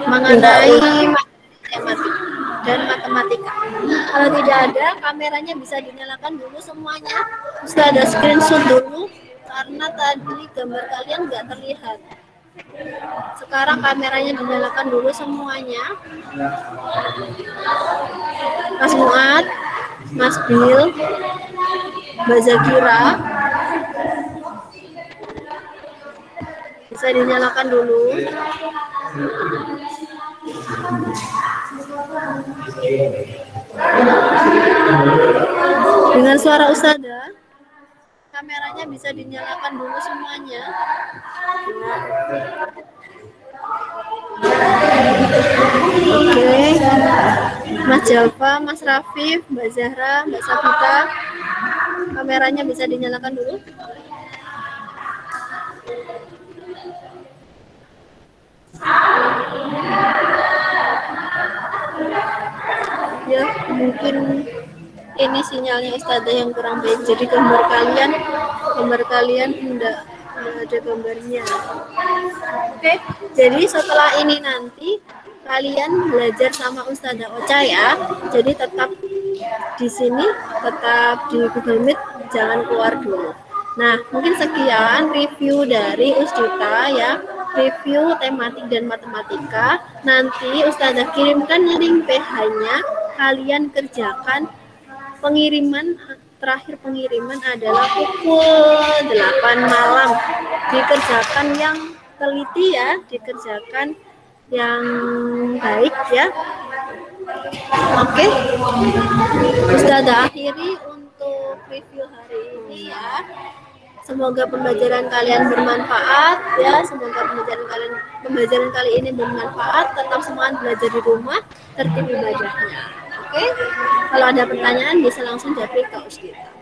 mengenai matematika dan matematika? Kalau tidak ada, kameranya bisa dinyalakan dulu semuanya. Bisa ada screenshot dulu karena tadi gambar kalian nggak terlihat. Sekarang kameranya dinyalakan dulu semuanya. Mas Muat, Mas Bil, Mbak Zakira, bisa dinyalakan dulu. Dengan suara Ustazah, kameranya bisa dinyalakan dulu semuanya. Oke, Mas Jalfa, Mas Rafif, Mbak Zahra, Mbak Sabita, kameranya bisa dinyalakan dulu. Ya, mungkin ini sinyalnya Ustazah yang kurang baik, jadi gambar kalian enggak ada gambarnya. Oke, jadi setelah ini nanti kalian belajar sama Ustazah Ocha ya. Jadi tetap di sini, tetap di Google Meet, jangan keluar dulu. Nah, mungkin sekian review dari Usdita ya, review tematik dan matematika. Nanti Ustazah kirimkan link PH-nya, kalian kerjakan. Terakhir pengiriman adalah pukul 8 malam. Dikerjakan yang teliti ya, dikerjakan yang baik ya. Oke, Ustazah akhiri untuk review hari ini ya. Semoga pembelajaran kalian bermanfaat ya. Semoga pembelajaran kali ini bermanfaat. Tetap semangat belajar di rumah, tertib ibadahnya. Oke, kalau ada pertanyaan bisa langsung japri ke Ustazah.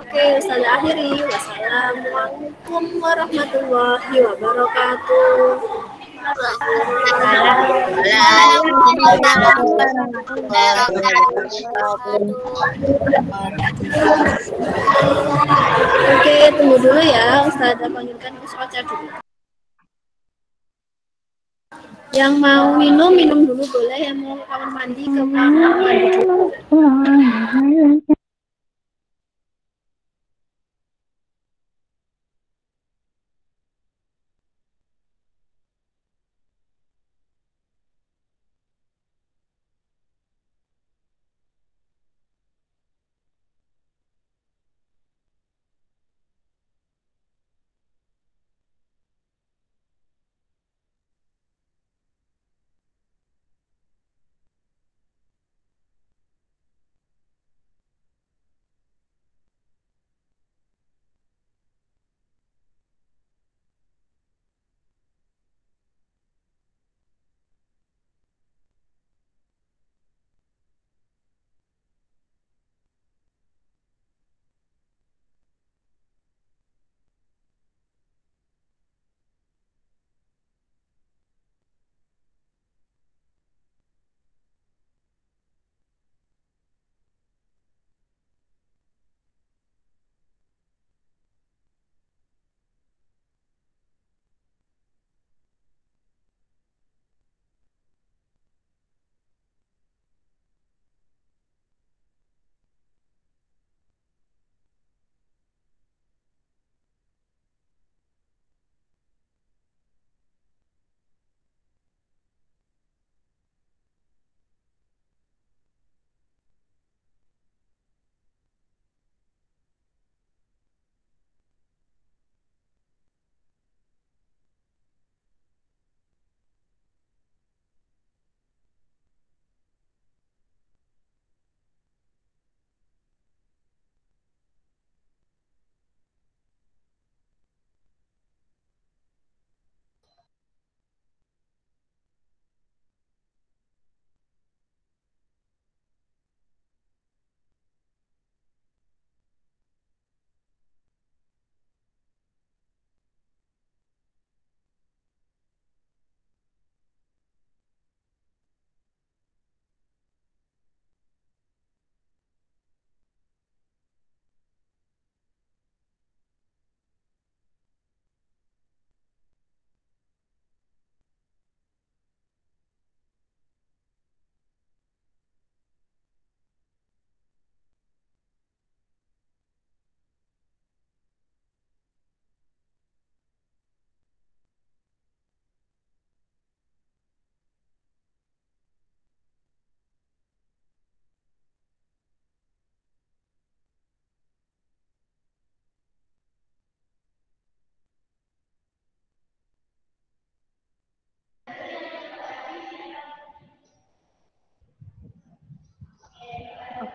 Oke, Ustazah akhiri. Wassalamualaikum warahmatullahi wabarakatuh. Oke, tunggu dulu ya. Ustazah panggilkan Gus Ocha dulu. Yang mau minum dulu boleh. Yang mau kamar mandi ke kamar mandi dulu.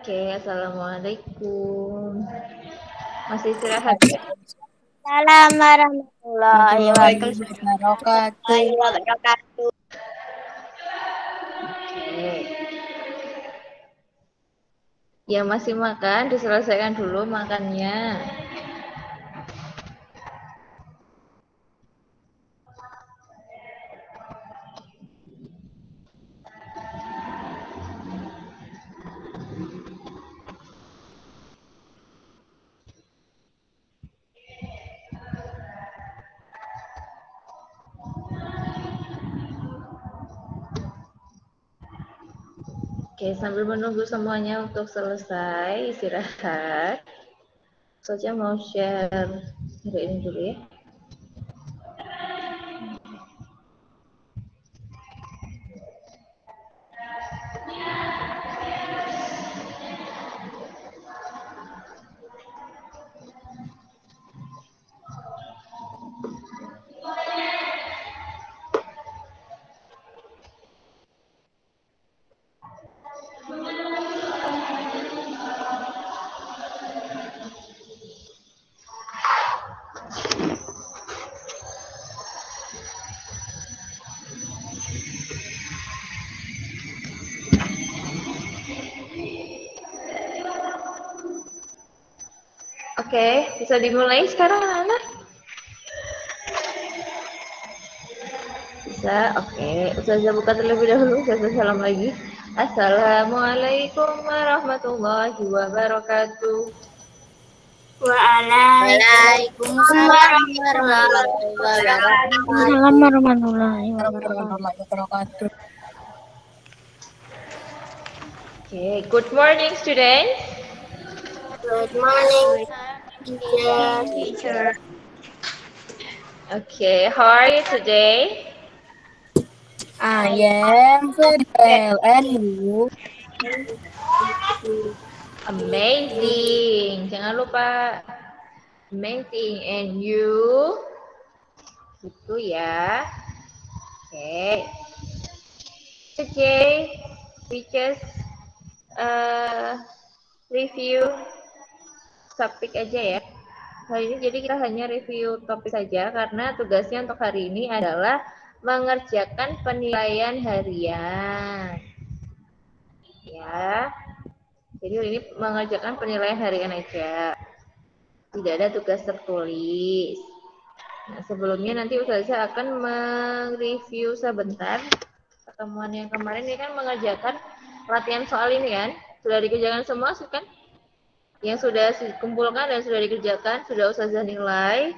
Oke, assalamualaikum. Masih istirahat ya? Salam warahmatullahi wabarakatuh. wabarakatuh. Oke. Yang masih makan, diselesaikan dulu makannya. Oke, sambil menunggu semuanya untuk selesai istirahat, saja mau share hari ini dulu ya. Oke, bisa dimulai sekarang anak-anak? Bisa, oke. Ustazah buka terlebih dahulu, Ustazah salam lagi. Assalamualaikum warahmatullahi wabarakatuh. Waalaikumsalam warahmatullahi wabarakatuh. Salam warahmatullahi Wabarakatuh. Oke, good morning students. Good morning, teacher. Okay, how are you today? I am very well, and you? Amazing. Jangan lupa amazing, and you? Gitu ya. Oke. Today we just review topik aja ya. Hari ini jadi kita hanya review topik saja karena tugasnya untuk hari ini adalah mengerjakan penilaian harian. Ya. Jadi hari ini mengerjakan penilaian harian aja. Tidak ada tugas tertulis. Nah, sebelumnya nanti Ustazah akan mereview sebentar pertemuan yang kemarin ini kan mengerjakan latihan soal ini kan. Sudah dikerjakan semua kan? Yang sudah dikumpulkan dan sudah dikerjakan, sudah Ustazah nilai.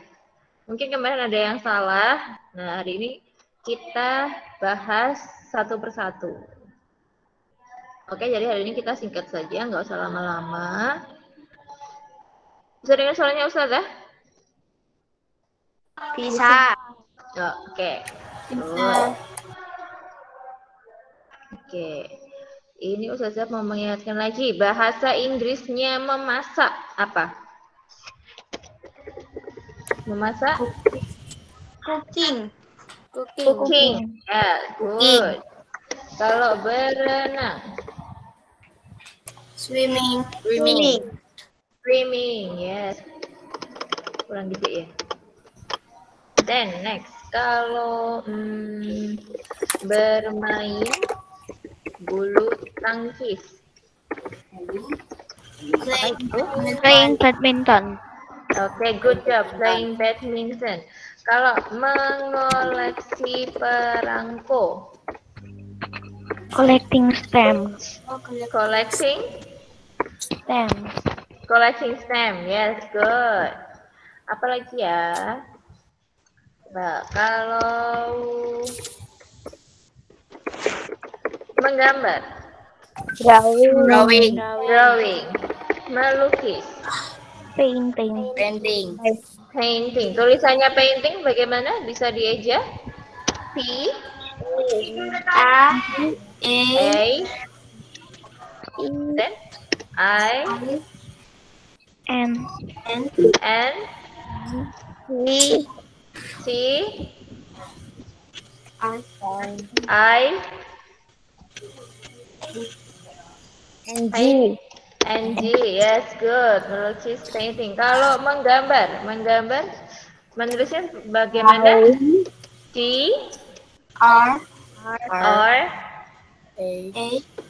Mungkin kemarin ada yang salah. Nah, hari ini kita bahas satu persatu. Oke, jadi hari ini kita singkat saja, nggak usah lama-lama. Bisa dengar suaranya Ustazah? Bisa. Oke. Bisa. Oke. Ini Ustazah mau mengingatkan lagi, bahasa Inggrisnya memasak apa? Memasak? Cooking. Cooking. Ya, good. Kalau berenang? Swimming. Swimming, yes. Kurang dikit ya. Then next, kalau bermain bulu tangkis. Playing badminton. Oke, good job playing badminton. Kalau mengoleksi perangko. Collecting stamps. Collecting? Stamps. Collecting stamp, yes, good. Apa lagi ya? Nah, kalau menggambar. Drawing. Drawing. Melukis. Painting. Painting. Tulisannya painting bagaimana? Bisa dieja? P A then I N. N C I N G. NG, yes, good. Melukis painting. Kalau menggambar, menulisnya bagaimana? C R R A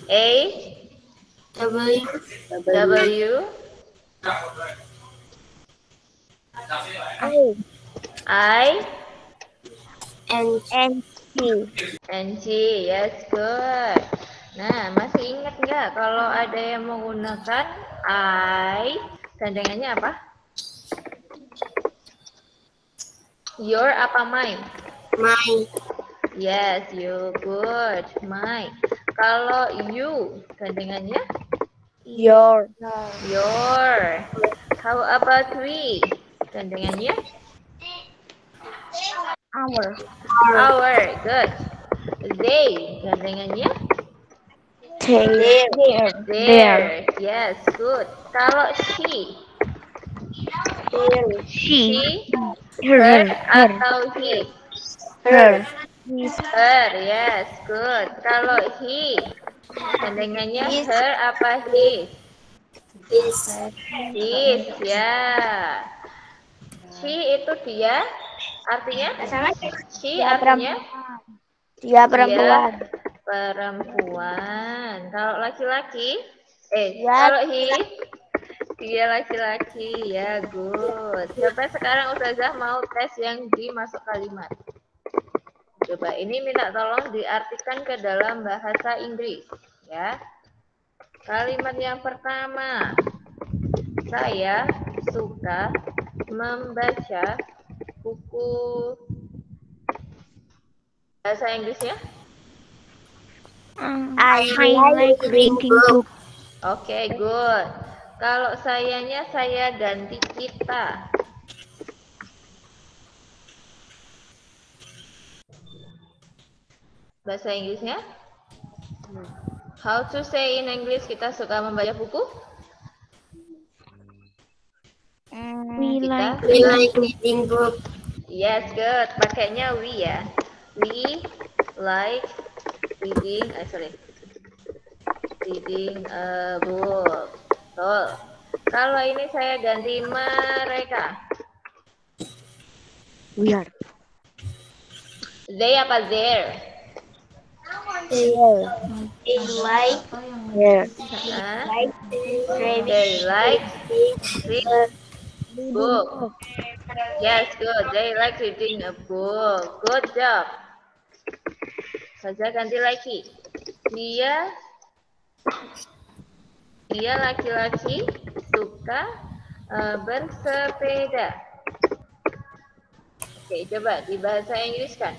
A W W I N N G, yes, good. Nah, masih ingat nggak kalau ada yang menggunakan I, gandengannya apa? Your apa mine? my Yes, you good. My. Kalau you, gandengannya Your. your. How about we? Gandengannya Our. our. Good. They, gandengannya Their. their. Yes, good. Kalau she, She. her Her. atau he? Her. Her, yes, good. Kalau he, gandengannya her apa his? is His, ya. She itu dia, artinya? She artinya? Dia Dia perempuan. Kalau laki-laki, kalau dia laki-laki, ya good. Coba sekarang Ustazah mau tes yang dimasuk kalimat. Coba ini minta tolong diartikan ke dalam bahasa Inggris, ya. Kalimat yang pertama, saya suka membaca buku. Bahasa Inggrisnya? I like reading book. Oke, good. Kalau sayanya saya ganti kita. Bahasa Inggrisnya? How to say in English kita suka membaca buku? We Kita? like reading book. Yes, good. Pakainya we ya. We like reading, reading a book. Betul. Kalau ini saya ganti mereka. we are. They apa their? They like There. Hah? reading They like read book. Yes, good. They like reading a book. Good job. Saja ganti lagi. Dia laki-laki suka bersepeda. Oke, coba di bahasa Inggris kan.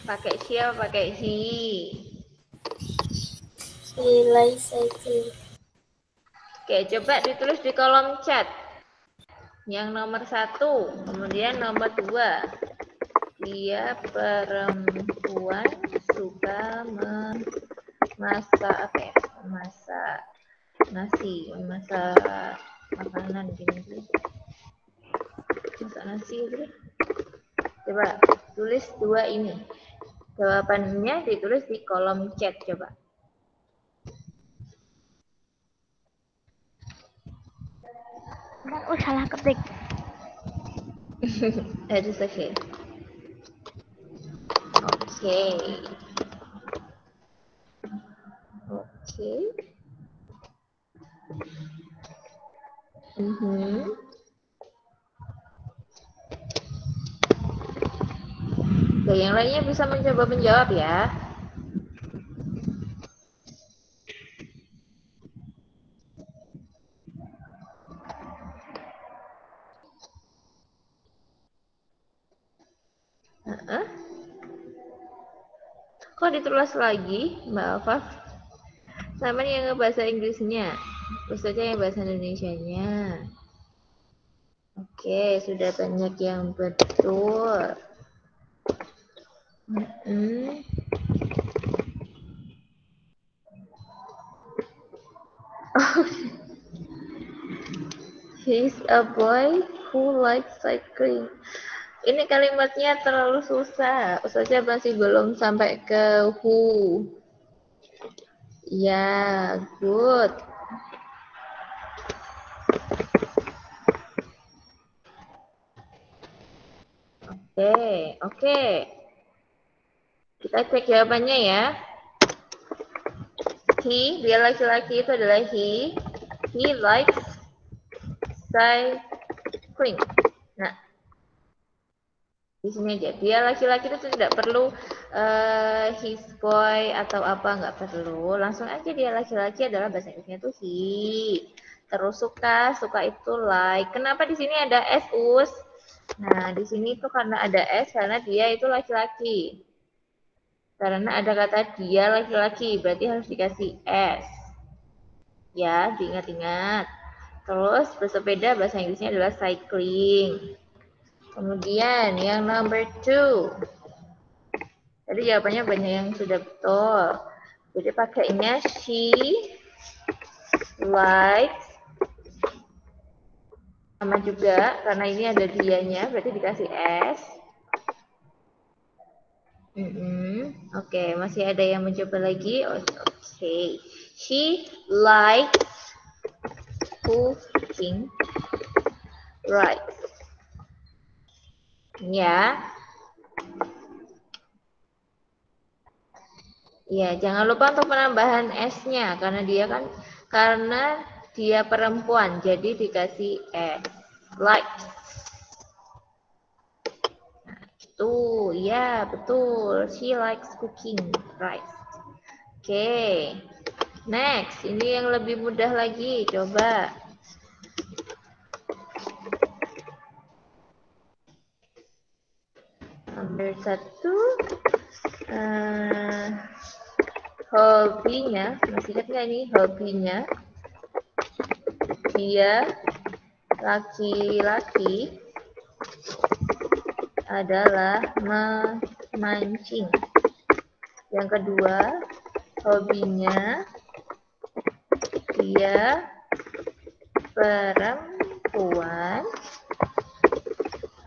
Pakai she apa pakai he? he likes cycling. Oke, coba ditulis di kolom chat. Yang nomor 1, kemudian nomor 2. Dia perempuan suka memasak apa ya? Masak nasi, masak makanan gini. Masak nasi gitu. Coba tulis 2 ini. Jawabannya ditulis di kolom chat coba. Oh, salah ketik. It's okay. Oke. Oke, yang lainnya bisa mencoba menjawab ya. Kok ditulis lagi, Mbak Afaf? Sama nih yang bahasa Inggrisnya. Ustazah yang bahasa Indonesianya. Oke, sudah banyak yang betul. He's a boy who likes cycling. Ini kalimatnya terlalu susah. Ustazah masih belum sampai ke who. Ya, good. Oke. Kita cek jawabannya ya. He, dia laki-laki itu adalah he. He likes cycling. Nah, di sini aja. Dia laki-laki itu tidak perlu his boy atau apa, nggak perlu. Langsung aja dia laki-laki adalah bahasa Inggrisnya itu he. Terus suka itu like. Kenapa di sini ada s us? Nah, di sini tuh karena ada s karena dia itu laki-laki. Karena ada kata dia laki-laki, berarti harus dikasih s. Ya, diingat-ingat. Terus bersepeda bahasa Inggrisnya adalah cycling. Kemudian yang number 2. Tadi jawabannya banyak yang sudah betul. Jadi pakainya she likes. Sama juga, karena ini ada dianya, berarti dikasih s. Oke, masih ada yang mencoba lagi. Oke. She likes cooking rice. Ya. Ya, jangan lupa untuk penambahan s-nya karena dia perempuan, jadi dikasih s. Likes. Nah, itu ya betul. She likes cooking rice. Oke. Next, ini yang lebih mudah lagi. Coba. Nomor 1. Hobinya, masih ingat nggak ini hobinya? Dia laki-laki adalah memancing. Yang kedua, hobinya dia perempuan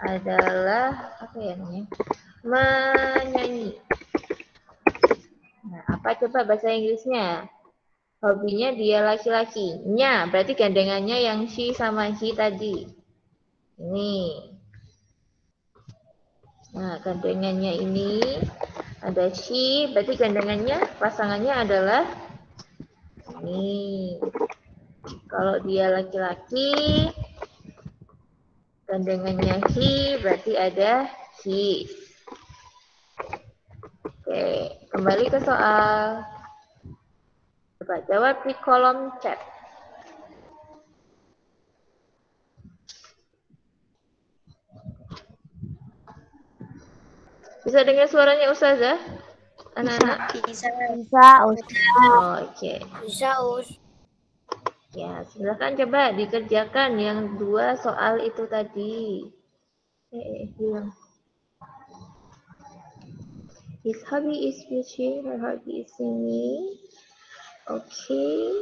adalah apa ya namanya? Menyanyi. Nah, apa coba bahasa Inggrisnya? Hobinya dia laki-laki. Nya, berarti gandengannya yang she sama he tadi. Ini. Nah, gandengannya ini ada she, berarti gandengannya pasangannya adalah ini. Kalau dia laki-laki, gandengannya he, berarti ada he. Oke, kembali ke soal. Coba jawab di kolom chat. Bisa dengar suaranya Ustazah? Anak-anak? Bisa. Oke. Bisa, Us. Ya, silakan coba dikerjakan yang 2 soal itu tadi. Hilang. His hobby is fishing, her hobby is singing. Oke.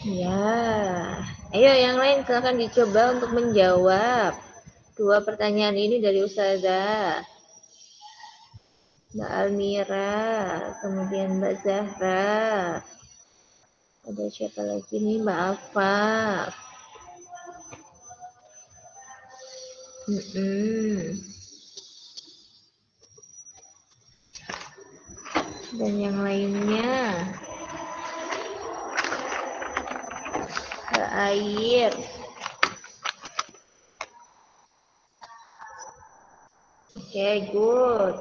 Ya, ayo yang lain silakan dicoba untuk menjawab 2 pertanyaan ini dari Ustazah. Mbak Almira, kemudian Mbak Zahra. Ada siapa lagi nih? Mbak Afaf. Dan yang lainnya. Mbak Air. Oke, good.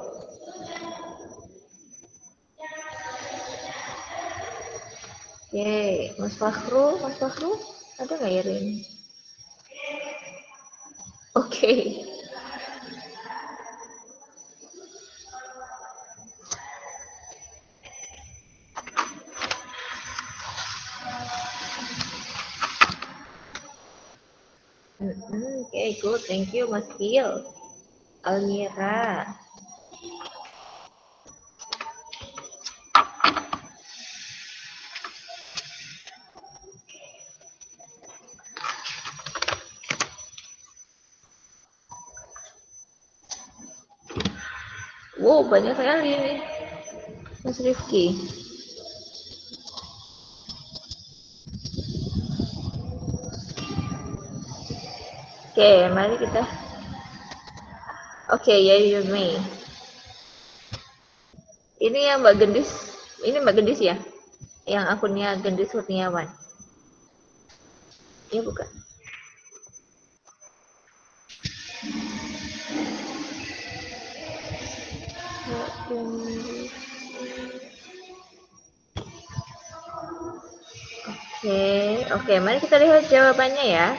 Oke, Mas Fakhru, ada nggak ya ini? Oke. Okay, good. Thank you, Mas Phil. Almira. Wow, banyak sekali ini, Mas Rifki. Oke, mari kita. Oke, ya you may. Ini yang Mbak Gendis. Ini Mbak Gendis ya? Yang akunnya Gendis Kurniawan. Iya bukan? Oke, mari kita lihat jawabannya ya.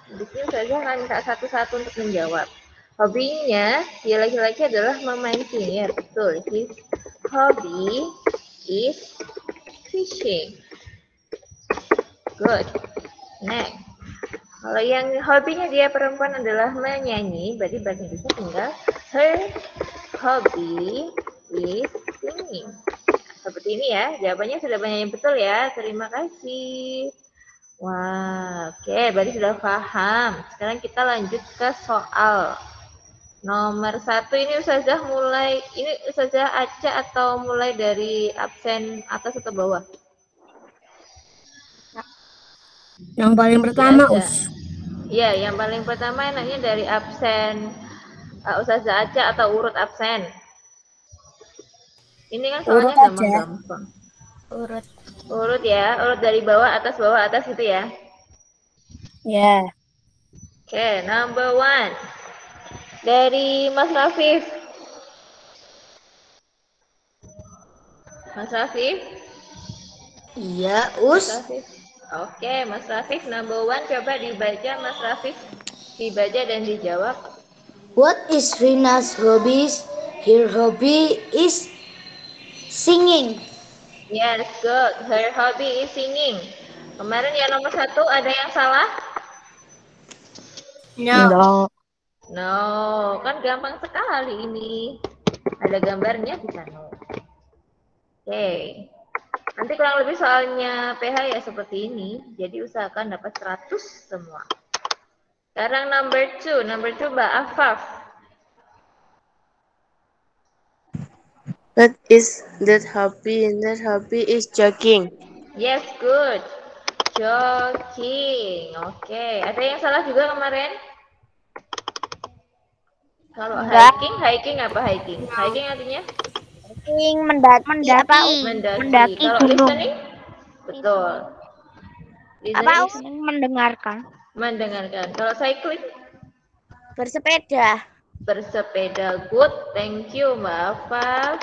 Di sini saja akan minta satu-satu untuk menjawab. Hobinya dia laki-laki adalah memancing, ya betul. His hobby is fishing. Good. Next. Kalau yang hobinya dia perempuan adalah menyanyi, berarti bahasa Inggrisnya tinggal her hobby is singing. Seperti ini ya, jawabannya sudah banyak yang betul ya. Terima kasih. Wah, oke, berarti sudah paham. Sekarang kita lanjut ke soal nomor 1. Ini Ustazah mulai, ini Ustazah Aca atau mulai dari absen atas atau bawah? Yang paling pertama, Us. Iya, yang paling pertama enaknya dari absen Ustazah Aca atau urut absen. Ini kan soalnya gampang-gampang. Urut ya, urut dari bawah atas gitu ya. Ya. Oke, number 1. Dari Mas Rafif. Mas Rafif? Iya, Us. Mas Rafif. Oke, Mas Rafif number 1 coba dibaca Mas Rafif. Dibaca dan dijawab. What is Rina's hobbies? Her hobby is singing. Yes, good. Her hobby is singing. Kemarin yang nomor 1 ada yang salah? No. No, kan gampang sekali ini. Ada gambarnya di sana. Oke. Nanti kurang lebih soalnya PH ya seperti ini. Jadi usahakan dapat 100 semua. Sekarang number 2. Number 2 Mbak Afaf. That hobby is jogging. Yes, good. Jogging. Oke. Ada yang salah juga kemarin? Kalau hiking apa hiking? Hiking artinya? Hiking, mendaki Kalau gunung. listening? Betul. Listening mendengarkan. Mendengarkan. Kalau cycling? Bersepeda. Bersepeda. Good. Thank you, Mbak Afaf.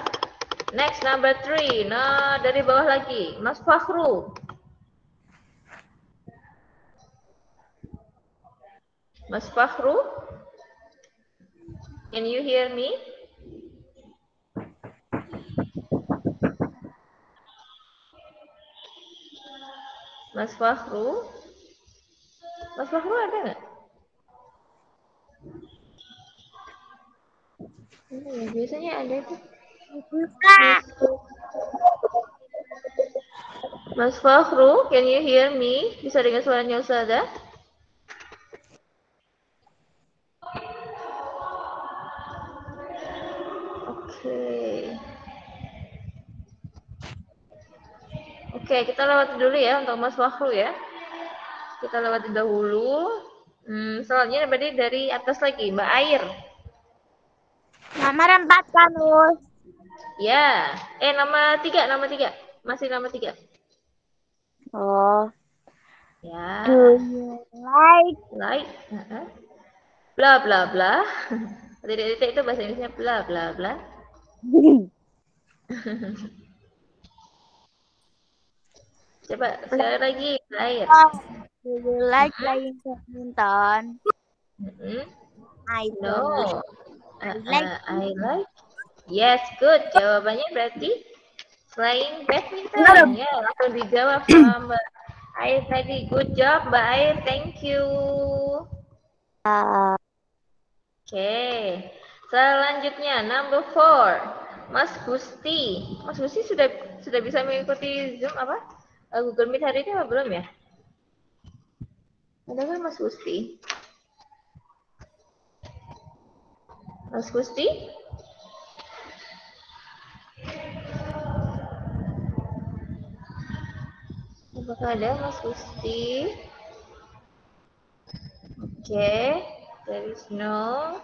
Next, number 3. Nah, dari bawah lagi. Mas Fakhru. Mas Fakhru? Can you hear me? Mas Fakhru? Mas Fakhru ada nggak? Biasanya ada itu. Mas Fakhru, can you hear me? Bisa dengar suaranya Ustazah? Oke, kita lewati dulu ya untuk Mas Fakhru ya. Kita lewati dahulu. Soalnya berarti dari atas lagi, Mbak Air. Nomor 4 kan, Us? Ya. Nama 3. Masih nama 3. Oh. Ya. Do you like? Bla bla bla. Titik-titik itu bahasa Inggrisnya bla bla bla. Coba sekali lagi, Air. Do you like playing badminton? I No. I like. Yes, good. Jawabannya berarti playing badminton. Ya, langsung dijawab sama Mbak Air tadi, good job Mbak Air, thank you. Oke, selanjutnya number 4, Mas Gusti. Mas Gusti sudah bisa mengikuti Zoom apa? Google Meet hari ini apa belum ya? Ada kan Mas Gusti? Mas Gusti? Apakah ada Mas Gusti? Oke, there is no.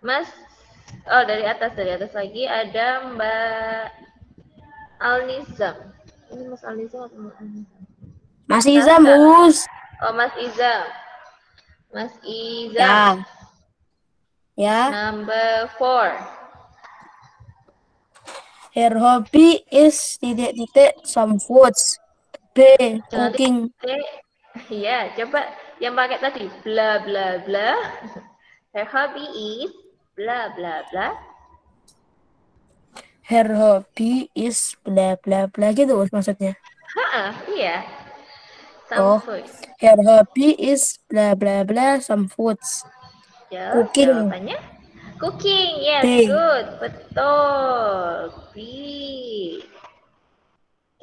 Mas, oh dari atas lagi ada Mbak Alnizam. Ini Mas Alnizam atau Mbak Alnizam? Mas Izam, Bus. Oh, Mas Izam. Mas Izam. Ya. Number 4. Her hobby is some foods. B. Cooking. Iya, coba yang pakai tadi bla bla bla. Her hobby is bla bla bla. Her hobby is bla bla bla gitu maksudnya. Iya. Some foods. Her hobby is bla bla bla some foods. Ya, Cooking. jawabannya cooking. Yes, B. good. Betul. B.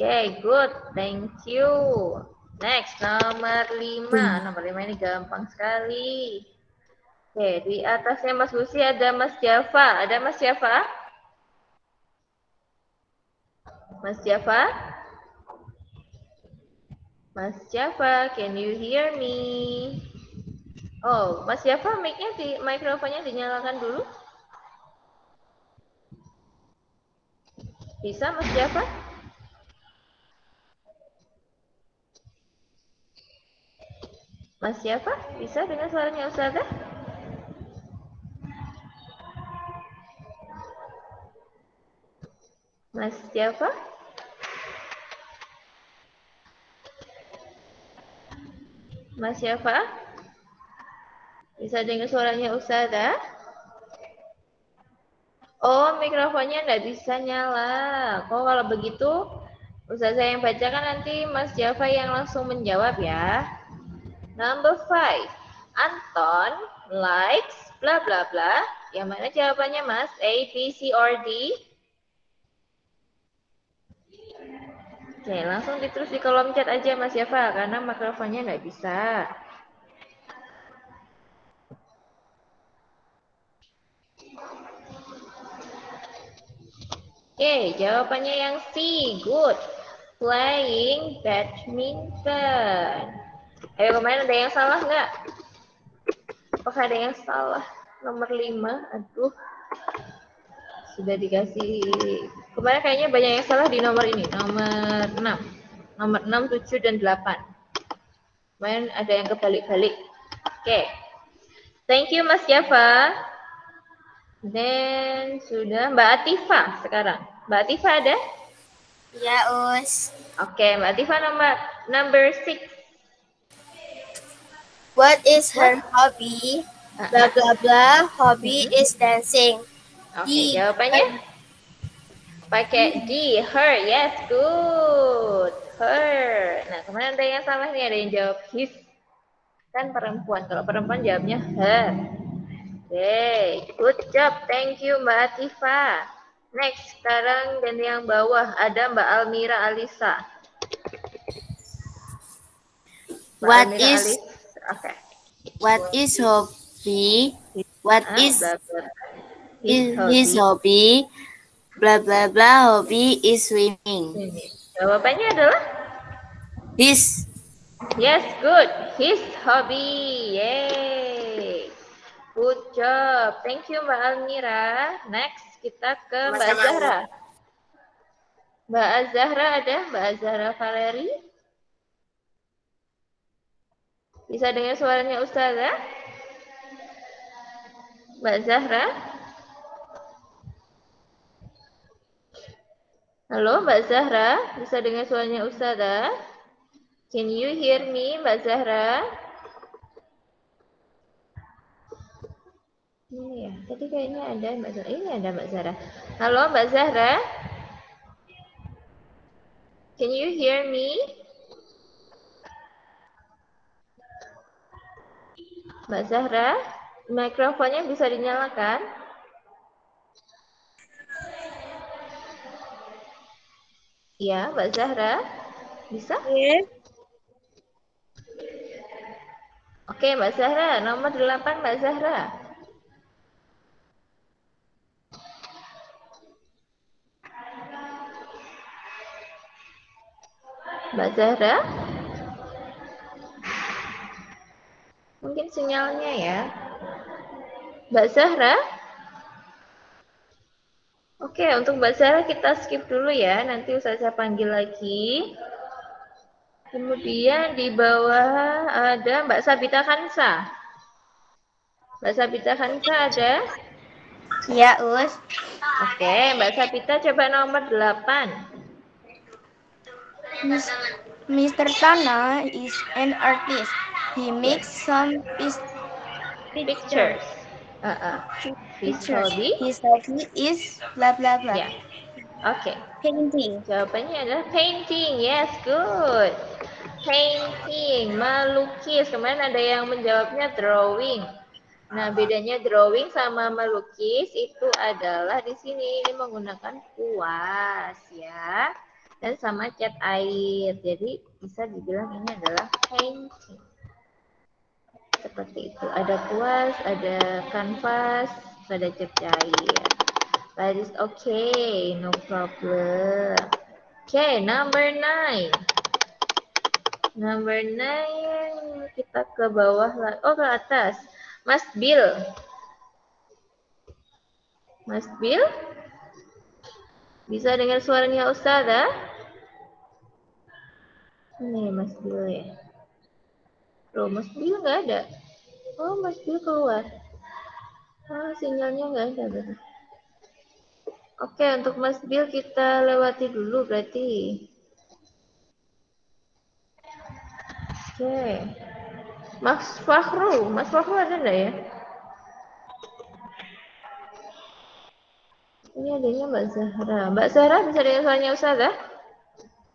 Okay, good. Thank you. Next, nomor 5. Nomor 5 ini gampang sekali. Oke, di atasnya Mas Gusi ada Mas Java. Ada Mas Java? Mas Java? Mas Java, can you hear me? Oh, Mas Java, mikrofonnya dinyalakan dulu. Bisa Mas Java? Mas Java, bisa dengar suaranya Ustazah? Mas Java? Mas Java? Bisa dengar suaranya Ustazah? Oh, mikrofonnya nggak bisa nyala. Oh, kalau begitu, Ustazah yang bacakan nanti Mas Java yang langsung menjawab ya. Number 5. Anton likes bla bla bla. Yang mana jawabannya Mas? A, B, C, or D? Oke, langsung ditulis di kolom chat aja Mas Java karena mikrofonnya nggak bisa. Oke, jawabannya yang C. Good. Playing badminton. Ayo kemarin ada yang salah nggak? Apakah ada yang salah? Nomor 5. Aduh. Sudah dikasih. Kemarin kayaknya banyak yang salah di nomor ini. Nomor 6. Nomor 6, 7, dan 8. Kemarin ada yang kebalik-balik. Oke. Thank you Mas Java. Dan sudah Mbak Atifa sekarang. Mbak Atifa ada? Ya, Us. Oke, Mbak Atifa number 6. What is her hobby? Blah blah blah. Hobby is dancing. Oke, jawabannya pakai D. Her. Yes, good. Her. Nah, kemarin ada yang salah nih, ada yang jawab his. Kan perempuan. Kalau perempuan jawabnya her. Oke, good job. Thank you Mbak Atifa. Next, sekarang dan yang bawah ada Mbak Almira Alisa. What Almira is Alisa. Okay. What is hobby? What is his hobby? Blah blah blah. Hobby is swimming. Jawabannya adalah His. yes, good. His hobby. Yay. Good job. Thank you Mbak Almira. Next, kita ke Mbak Zahra. Mbak Zahra ada? Mbak Zahra Valeri? Bisa dengar suaranya Ustazah? Mbak Zahra? Halo Mbak Zahra? Bisa dengar suaranya Ustazah? Can you hear me Mbak Zahra? Ini ya, tadi kayaknya ada Mbak Zahra. Ini ada Mbak Zahra. Halo Mbak Zahra? Can you hear me? Mbak Zahra, mikrofonnya bisa dinyalakan? Ya, Mbak Zahra, bisa? Yes. Oke, Mbak Zahra, nomor 8 Mbak Zahra. Mbak Zahra? Mungkin sinyalnya ya. Mbak Zahra? Oke, untuk Mbak Zahra kita skip dulu ya. Nanti saya panggil lagi. Kemudian di bawah ada Mbak Sabita Khansa. Mbak Sabita Khansa ada? Ya, Us. Oke, Mbak Sabita coba nomor 8. Mr. Tana is an artist. He makes some Pictures. His hobby? His hobby is blah blah blah. Ya. Oke. Painting. Jawabannya adalah painting. Yes, good. Painting, melukis. Kemarin ada yang menjawabnya drawing. Nah, bedanya drawing sama melukis itu adalah di sini ini menggunakan kuas ya. Dan sama cat air. Jadi bisa dibilang ini adalah painting. Seperti itu. Ada kuas, ada kanvas, ada cat cair. That is okay, no problem. Okay, number 9. Number 9 kita ke bawah lah. Oh, ke atas. Mas Bill. Mas Bill? Bisa dengar suaranya Ustazah? Ini Mas Bill ya. Loh, Mas Bill nggak ada. Oh, Mas Bill keluar. Sinyalnya nggak ada berarti. Oke, untuk Mas Bill kita lewati dulu berarti. Oke. Mas Fakhru ada enggak ya? Ini adanya Mbak Zahra. Mbak Zahra bisa dengar suaranya Ustazah?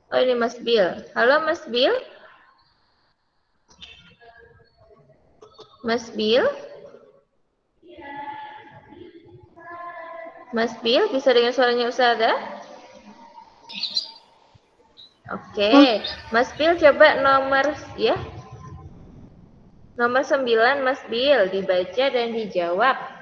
Oh, ini Mas Bill. Halo Mas Bill? Mas Bill? Mas Bill bisa dengar suaranya Ustazah? Oke. Mas Bill coba nomor ya. Nomor 9 Mas Bill dibaca dan dijawab.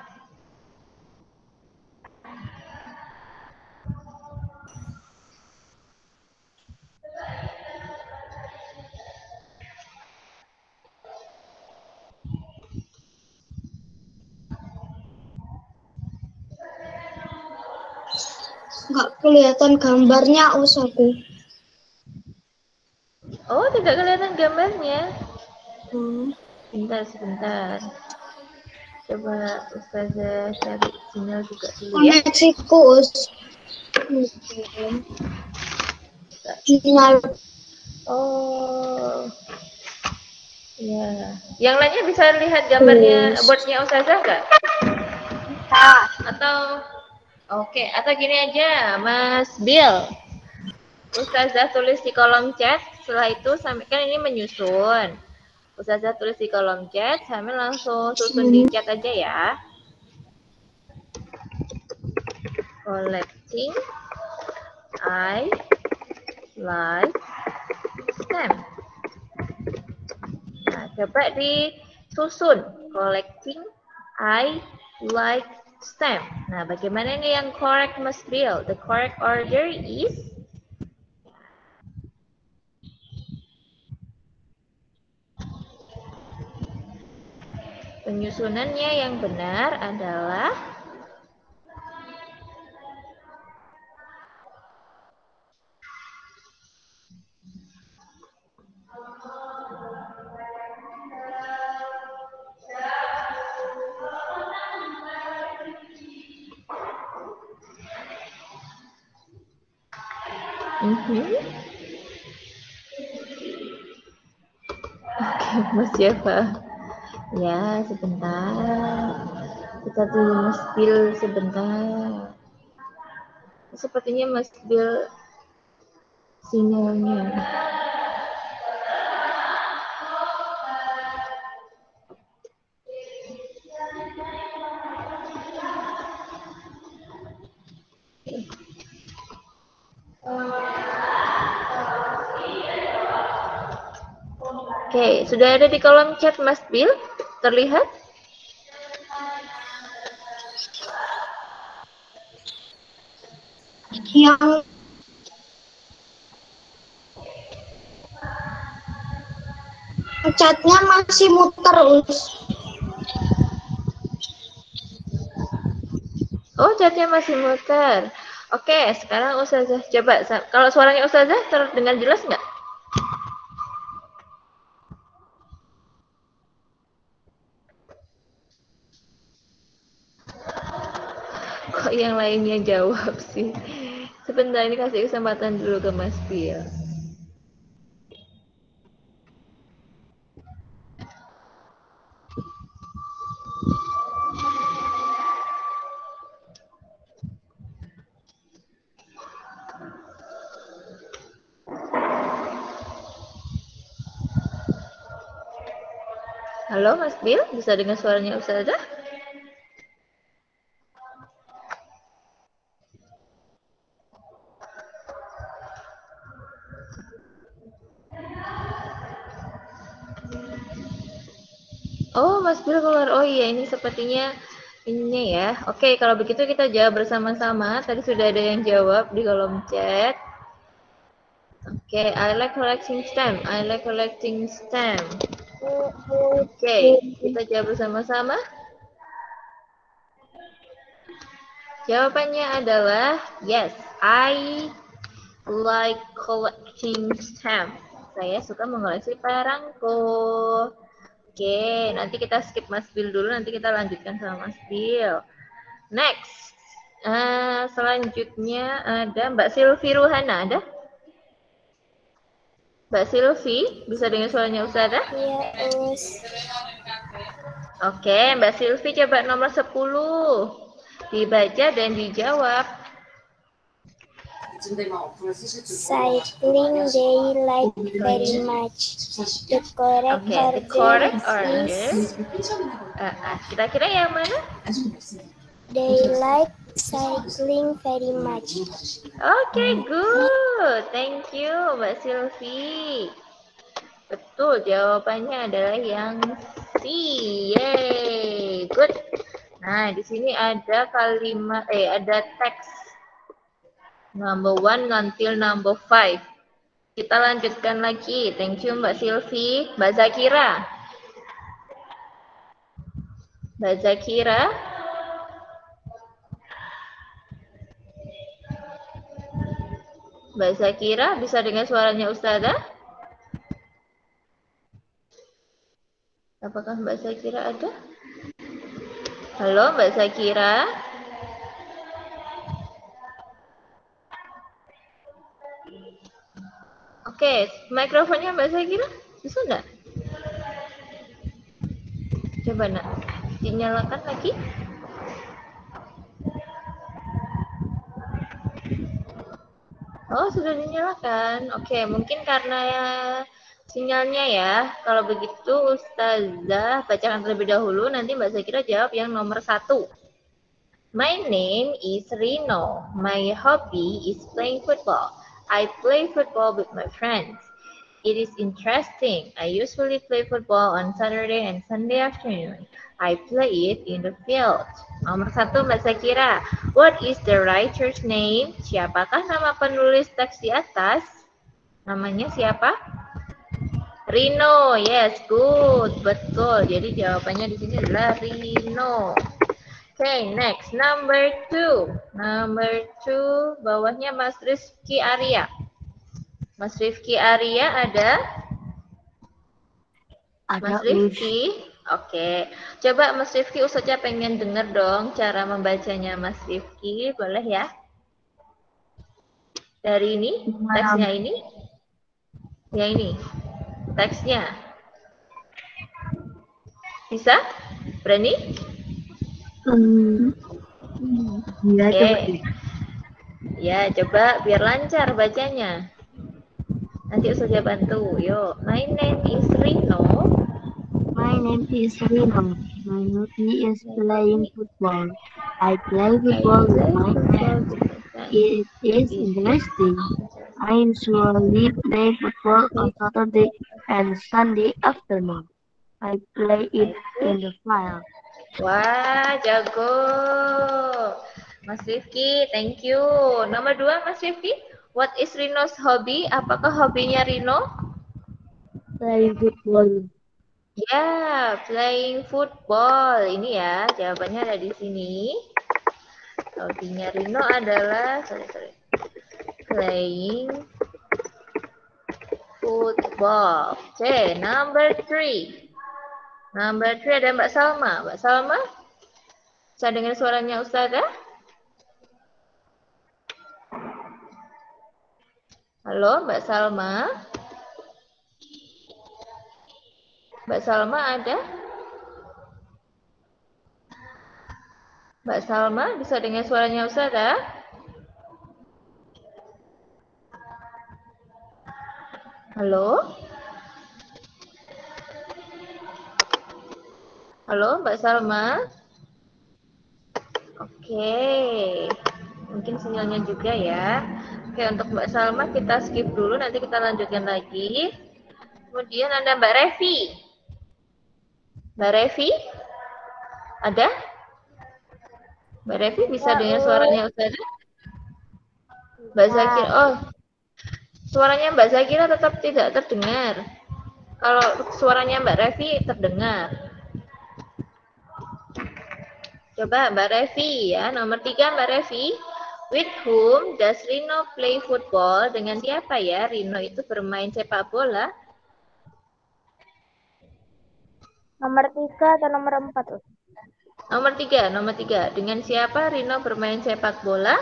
Nggak kelihatan gambarnya, Us aku. Oh, tidak kelihatan gambarnya. Sebentar. Coba Ustazah cari sinyal juga dulu ya. Koneksiku, Us. Sinyal. Oh. Ya. Yang lainnya bisa lihat gambarnya boardnya Ustazah nggak? Atau oke, atau gini aja, Mas Bill. Ustazah tulis di kolom chat, setelah itu sampai kan ini menyusun. Ustazah tulis di kolom chat, sambil langsung susun di chat aja ya. Collecting I like stamp. Nah, coba disusun. Collecting I like stamp. Nah, bagaimana ini yang correct, Mas Bill? The correct order is penyusunannya yang benar adalah Oke, Mas Jeva. Ya, sebentar. Kita tunggu Mas Bill sebentar. Sepertinya Mas Bill sinyalnya. Oke, sudah ada di kolom chat Mas Bill? Terlihat? Yang chatnya masih muter, Oh, chatnya masih muter. Oke, sekarang Ustazah coba. Kalau suaranya Ustazah terdengar jelas nggak? Kok yang lainnya jawab sih? Sebentar, ini kasih kesempatan dulu ke Mas Bill. Halo Mas Bill, bisa dengar suaranya Ustazah? Oh, Mas Bill keluar. Oh iya, ini sepertinya ini ya. Oke, kalau begitu kita jawab bersama-sama. Tadi sudah ada yang jawab di kolom chat. Oke, I like collecting stamp. I like collecting stamp. Oke, kita jawab bersama-sama. Jawabannya adalah yes, I like collecting stamp. Saya suka mengoleksi perangko. Oke, nanti kita skip Mas Bill dulu, nanti kita lanjutkan sama Mas Bill. Next, selanjutnya ada Mbak Silvi Ruhana, ada? Mbak Silvi, bisa dengar suaranya Ustazah? Iya, Oke, Mbak Silvi coba nomor 10. Dibaca dan dijawab. Cycling they like very much. The correct order is kira-kira yang mana? they like cycling very much. Oke, good. Thank you, Mbak Silvi. Betul, jawabannya adalah yang C. Yeay, good. Nah, di sini ada kalimat, ada teks. Number 1 until number 5. Kita lanjutkan lagi. Thank you Mbak Silvi. Mbak Zakira. Mbak Zakira. Mbak Zakira, bisa dengar suaranya Ustazah? Apakah Mbak Zakira ada? Halo Mbak Zakira. Oke, mikrofonnya Mbak Zakira bisa enggak? Coba nak, dinyalakan lagi. Oh, sudah dinyalakan. Oke, mungkin karena sinyalnya ya. Kalau begitu Ustazah bacakan terlebih dahulu, nanti Mbak Zakira jawab yang nomor 1. My name is Rino. My hobby is playing football. I play football with my friends. It is interesting. I usually play football on Saturday and Sunday afternoon. I play it in the field. Nomor 1 Mbak Zakira. What is the writer's name? Siapakah nama penulis teks di atas? Namanya siapa? Rino. Yes, good. Betul. Jadi jawabannya di sini adalah Rino. Okay, next. Number 2. Number 2, bawahnya Mas Rizky Arya. Mas Rizky Arya ada? Mas Rizky? Oke. Coba Mas Rizky, Ustazah pengen dengar dong cara membacanya Mas Rizky. Boleh ya? Dari ini, teksnya ini. Ya ini, teksnya. Bisa? Berani? Ya, Oke. Ya, coba biar lancar bacanya. Nanti Ustazah bantu. Yuk. My name is Rino. My name is Rino. My hobby is playing football. I play football with my friends. It is interesting. I usually play football on Saturday and Sunday afternoon. I play it in the file. Wah, jago. Mas Rifki, thank you. Nomor 2, Mas Rifki. What is Rino's hobby? Apakah hobinya Rino? Playing football. Ya, playing football. Ini ya, jawabannya ada di sini. Hobinya Rino adalah playing football. Oke, number 3. Number 3 ada Mbak Salma. Mbak Salma, bisa dengar suaranya Ustazah? Halo, Mbak Salma. Mbak Salma ada? Mbak Salma, bisa dengar suaranya Ustazah? Halo? Halo, Mbak Salma? Oke, mungkin sinyalnya juga ya. Oke, untuk Mbak Salma kita skip dulu, nanti kita lanjutkan lagi. Kemudian ada Mbak Revi. Mbak Revi? Ada? Mbak Revi bisa dengar suaranya Ustazah? Mbak Zakira, oh, suaranya Mbak Zakira tetap tidak terdengar. Kalau suaranya Mbak Revi terdengar. Coba Mbak Revi ya, nomor 3 Mbak Revi. With whom does Rino play football? Dengan siapa ya Rino itu bermain sepak bola? Nomor 3 atau nomor 4? Nomor 3. Dengan siapa Rino bermain sepak bola?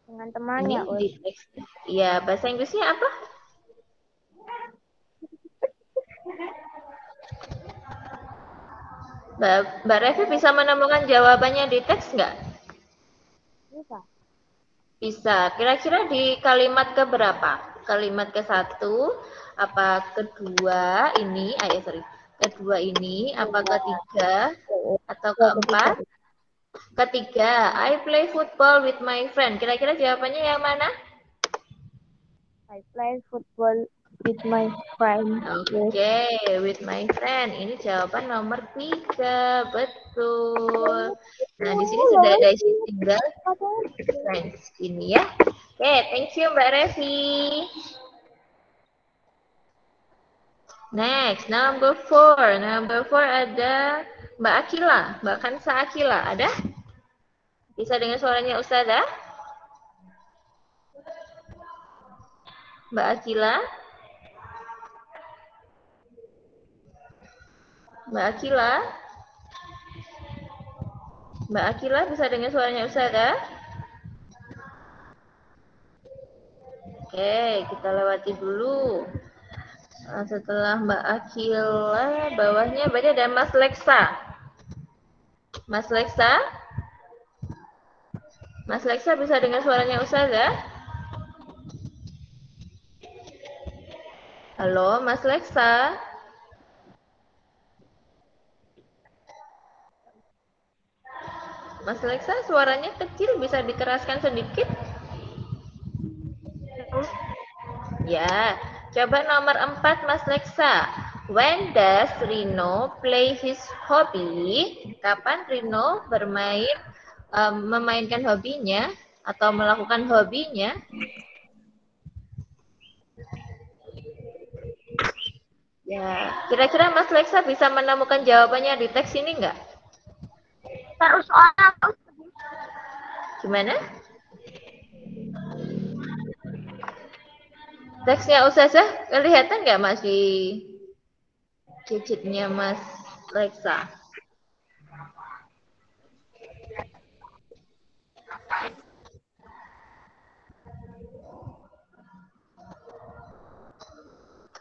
Dengan temannya. Ini di teks. Iya, bahasa Inggrisnya apa? Mbak Revi bisa menemukan jawabannya di teks nggak? Bisa. Bisa. Kira-kira di kalimat keberapa? Kalimat ke-1, apa kedua ini? Kedua ini, apa ketiga atau keempat? Ketiga, I play football with my friend. Kira-kira jawabannya yang mana? I play football with my friend. Oke, with my friend. Ini jawaban nomor 3, betul. Nah, di sini sudah ada isi tinggal friends ini ya. Oke, thank you Mbak Revi. Next, number 4. Number 4 ada Mbak Akila, Mbak Kansa Akila. Ada? Bisa dengar suaranya Ustazah? Mbak Akila? Mbak Akila? Mbak Akila bisa dengar suaranya Ustazah? Oke, kita lewati dulu. Setelah Mbak Akila, bawahnya berarti ada Mas Leksa. Mas Leksa? Mas Leksa bisa dengar suaranya Ustazah? Halo, Mas Leksa? Mas Leksa, suaranya kecil, bisa dikeraskan sedikit? Ya, coba nomor 4 Mas Leksa. When does Rino play his hobby? Kapan Rino memainkan hobinya atau melakukan hobinya? Ya, kira-kira Mas Leksa bisa menemukan jawabannya di teks ini enggak? Taruh soal. Gimana? Teksnya Ustazah kelihatan nggak Mas di gadgetnya Mas Leksa?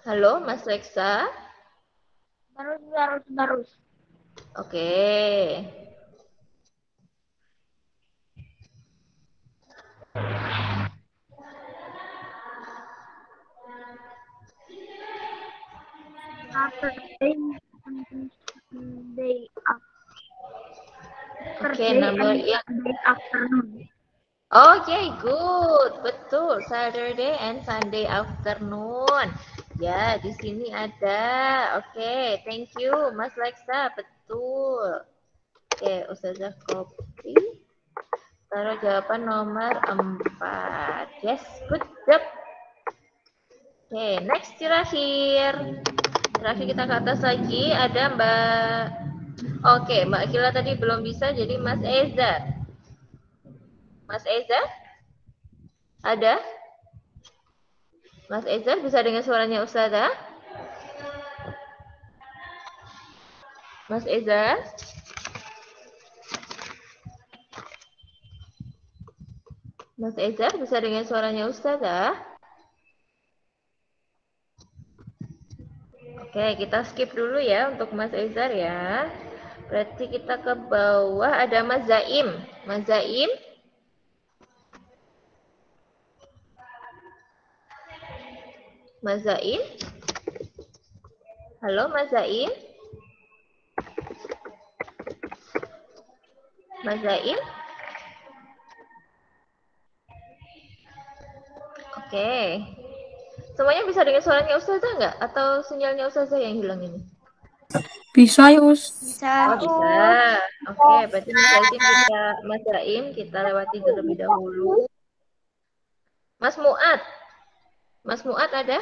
Halo Mas Leksa? Terus. Oke. After Oke, nomor yang afternoon. Oke, good. Betul. Saturday and Sunday afternoon. Ya, di sini ada. Oke, thank you, Mas Lexa. Betul. Oke, Ustazah copy. Taruh jawaban nomor 4. Yes, good job. Oke, next terakhir. Terakhir kita ke atas lagi. Ada Mbak. Oke, Mbak Akila tadi belum bisa, jadi Mas Eza. Mas Eza? Ada? Mas Eza bisa dengar suaranya Ustazah? Mas Eza? Mas Eza bisa dengar suaranya Ustazah? Oke, kita skip dulu ya untuk Mas Ezar ya. Berarti kita ke bawah ada Mas Zaim. Mas Zaim? Mas Zaim? Halo Mas Zaim? Mas Zaim? Oke. Semuanya bisa dengar suaranya Ustazah nggak? Atau sinyalnya Ustazah yang hilang ini? Bisa ya, Us. Bisa. Oh, bisa. Oke, berarti Mas Zaim kita lewati terlebih dahulu. Mas Muat. Mas Muat ada?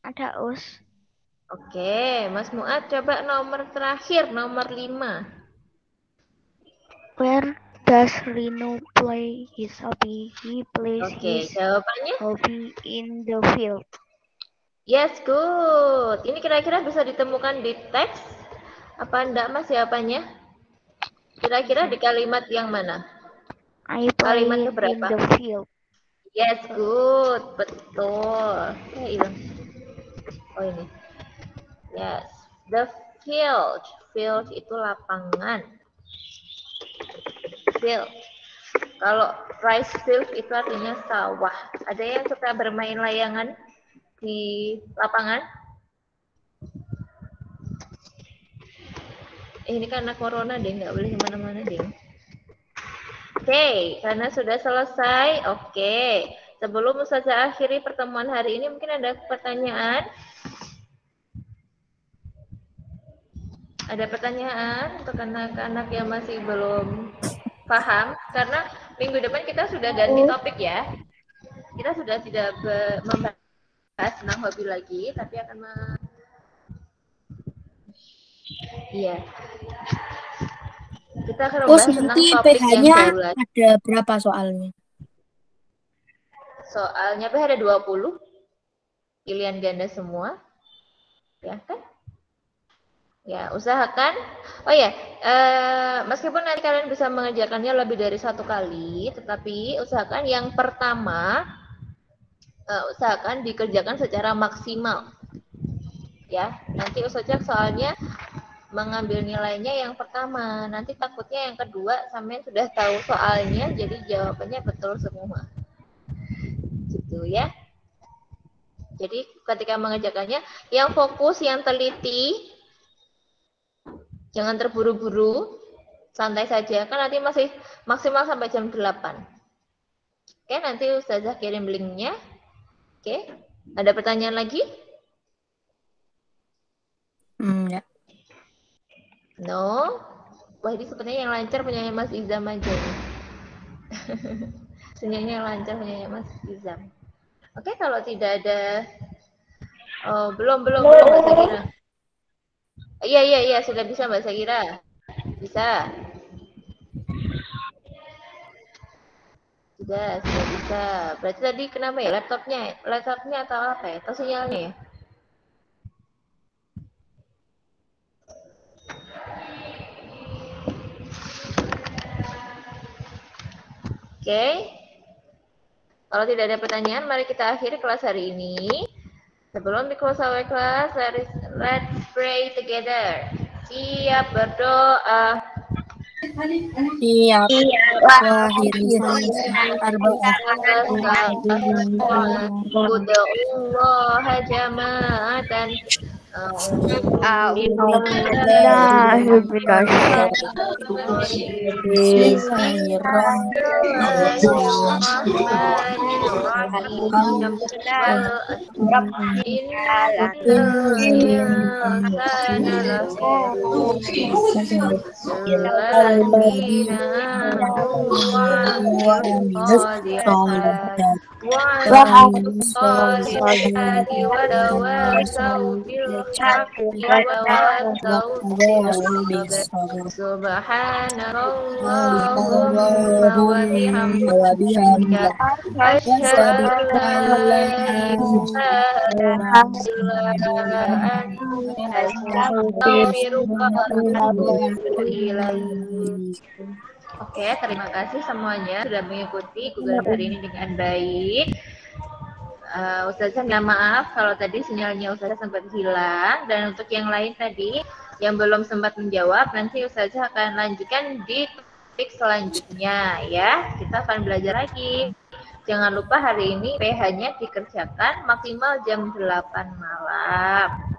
Ada, Us. Oke, Mas Muat coba nomor terakhir, nomor 5. Where does Rino play his hobby? He plays his jawabannya? hobby in the field. Yes, good. Ini kira-kira bisa ditemukan di teks? Apa enggak, Mas, jawabannya? Kira-kira di kalimat yang mana? I play Kalimat in keberapa? the field. Yes, good. Betul. Hilang. Oh, ini. Yes. The field. Field itu lapangan. Field. Kalau rice field itu artinya sawah. Ada yang suka bermain layangan di lapangan? Ini karena corona deh, nggak boleh kemana-mana deh. Oke, karena sudah selesai. Oke, sebelum Ustazah akhiri pertemuan hari ini, mungkin ada pertanyaan? Ada pertanyaan untuk anak-anak yang masih belum paham? Karena minggu depan kita sudah ganti topik ya. Kita sudah tidak membahas tentang hobi lagi, tapi akan iya. Kita akan membahas tentang topik yang baru lagi. Ada berapa soalnya? Soalnya PH ada 20. Pilihan ganda semua. Ya kan? Ya, usahakan. Oh ya, meskipun nanti kalian bisa mengerjakannya lebih dari 1 kali, tetapi usahakan yang pertama, usahakan dikerjakan secara maksimal. Ya, nanti Ustazah soalnya mengambil nilainya yang pertama, nanti takutnya yang kedua sampai sudah tahu soalnya, jadi jawabannya betul semua. Gitu ya. Jadi ketika mengerjakannya, yang fokus, yang teliti, jangan terburu-buru, santai saja, kan nanti masih maksimal sampai jam 8. Oke, nanti Ustazah kirim linknya. Oke, ada pertanyaan lagi? Ya. No? Wah, ini sepertinya yang lancar punya Mas Izam aja. Sebenarnya yang lancar punya Mas Izam. Oke, kalau tidak ada... Oh, belum Mbak Sakira. Iya, sudah bisa Mbak Sakira. Bisa. Sudah bisa. Berarti tadi kenapa ya? Laptopnya atau apa ya? Atau sinyalnya ya? Oke. Kalau tidak ada pertanyaan, mari kita akhiri kelas hari ini. Sebelum di close our class, let's pray together. Siap berdoa. Siap. Ud'ullaha jama'atan Subhanallahumma wa bihamdika asyhadu an la ilaha illa anta astaghfiruka wa atubu ilaik. Oke, terima kasih semuanya sudah mengikuti tugas hari ini dengan baik. Ustazah minta maaf kalau tadi sinyalnya Ustazah sempat hilang, dan untuk yang lain tadi yang belum sempat menjawab, nanti Ustazah akan lanjutkan di topik selanjutnya ya. Kita akan belajar lagi. Jangan lupa hari ini PH-nya dikerjakan maksimal jam 8 malam.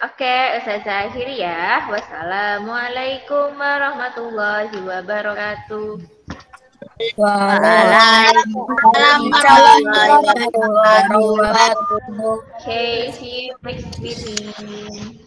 Oke, Ustazah akhiri ya. Wassalamualaikum warahmatullahi wabarakatuh. Waalaikumsalam warahmatullahi wabarakatuh. Okay, see you next meeting.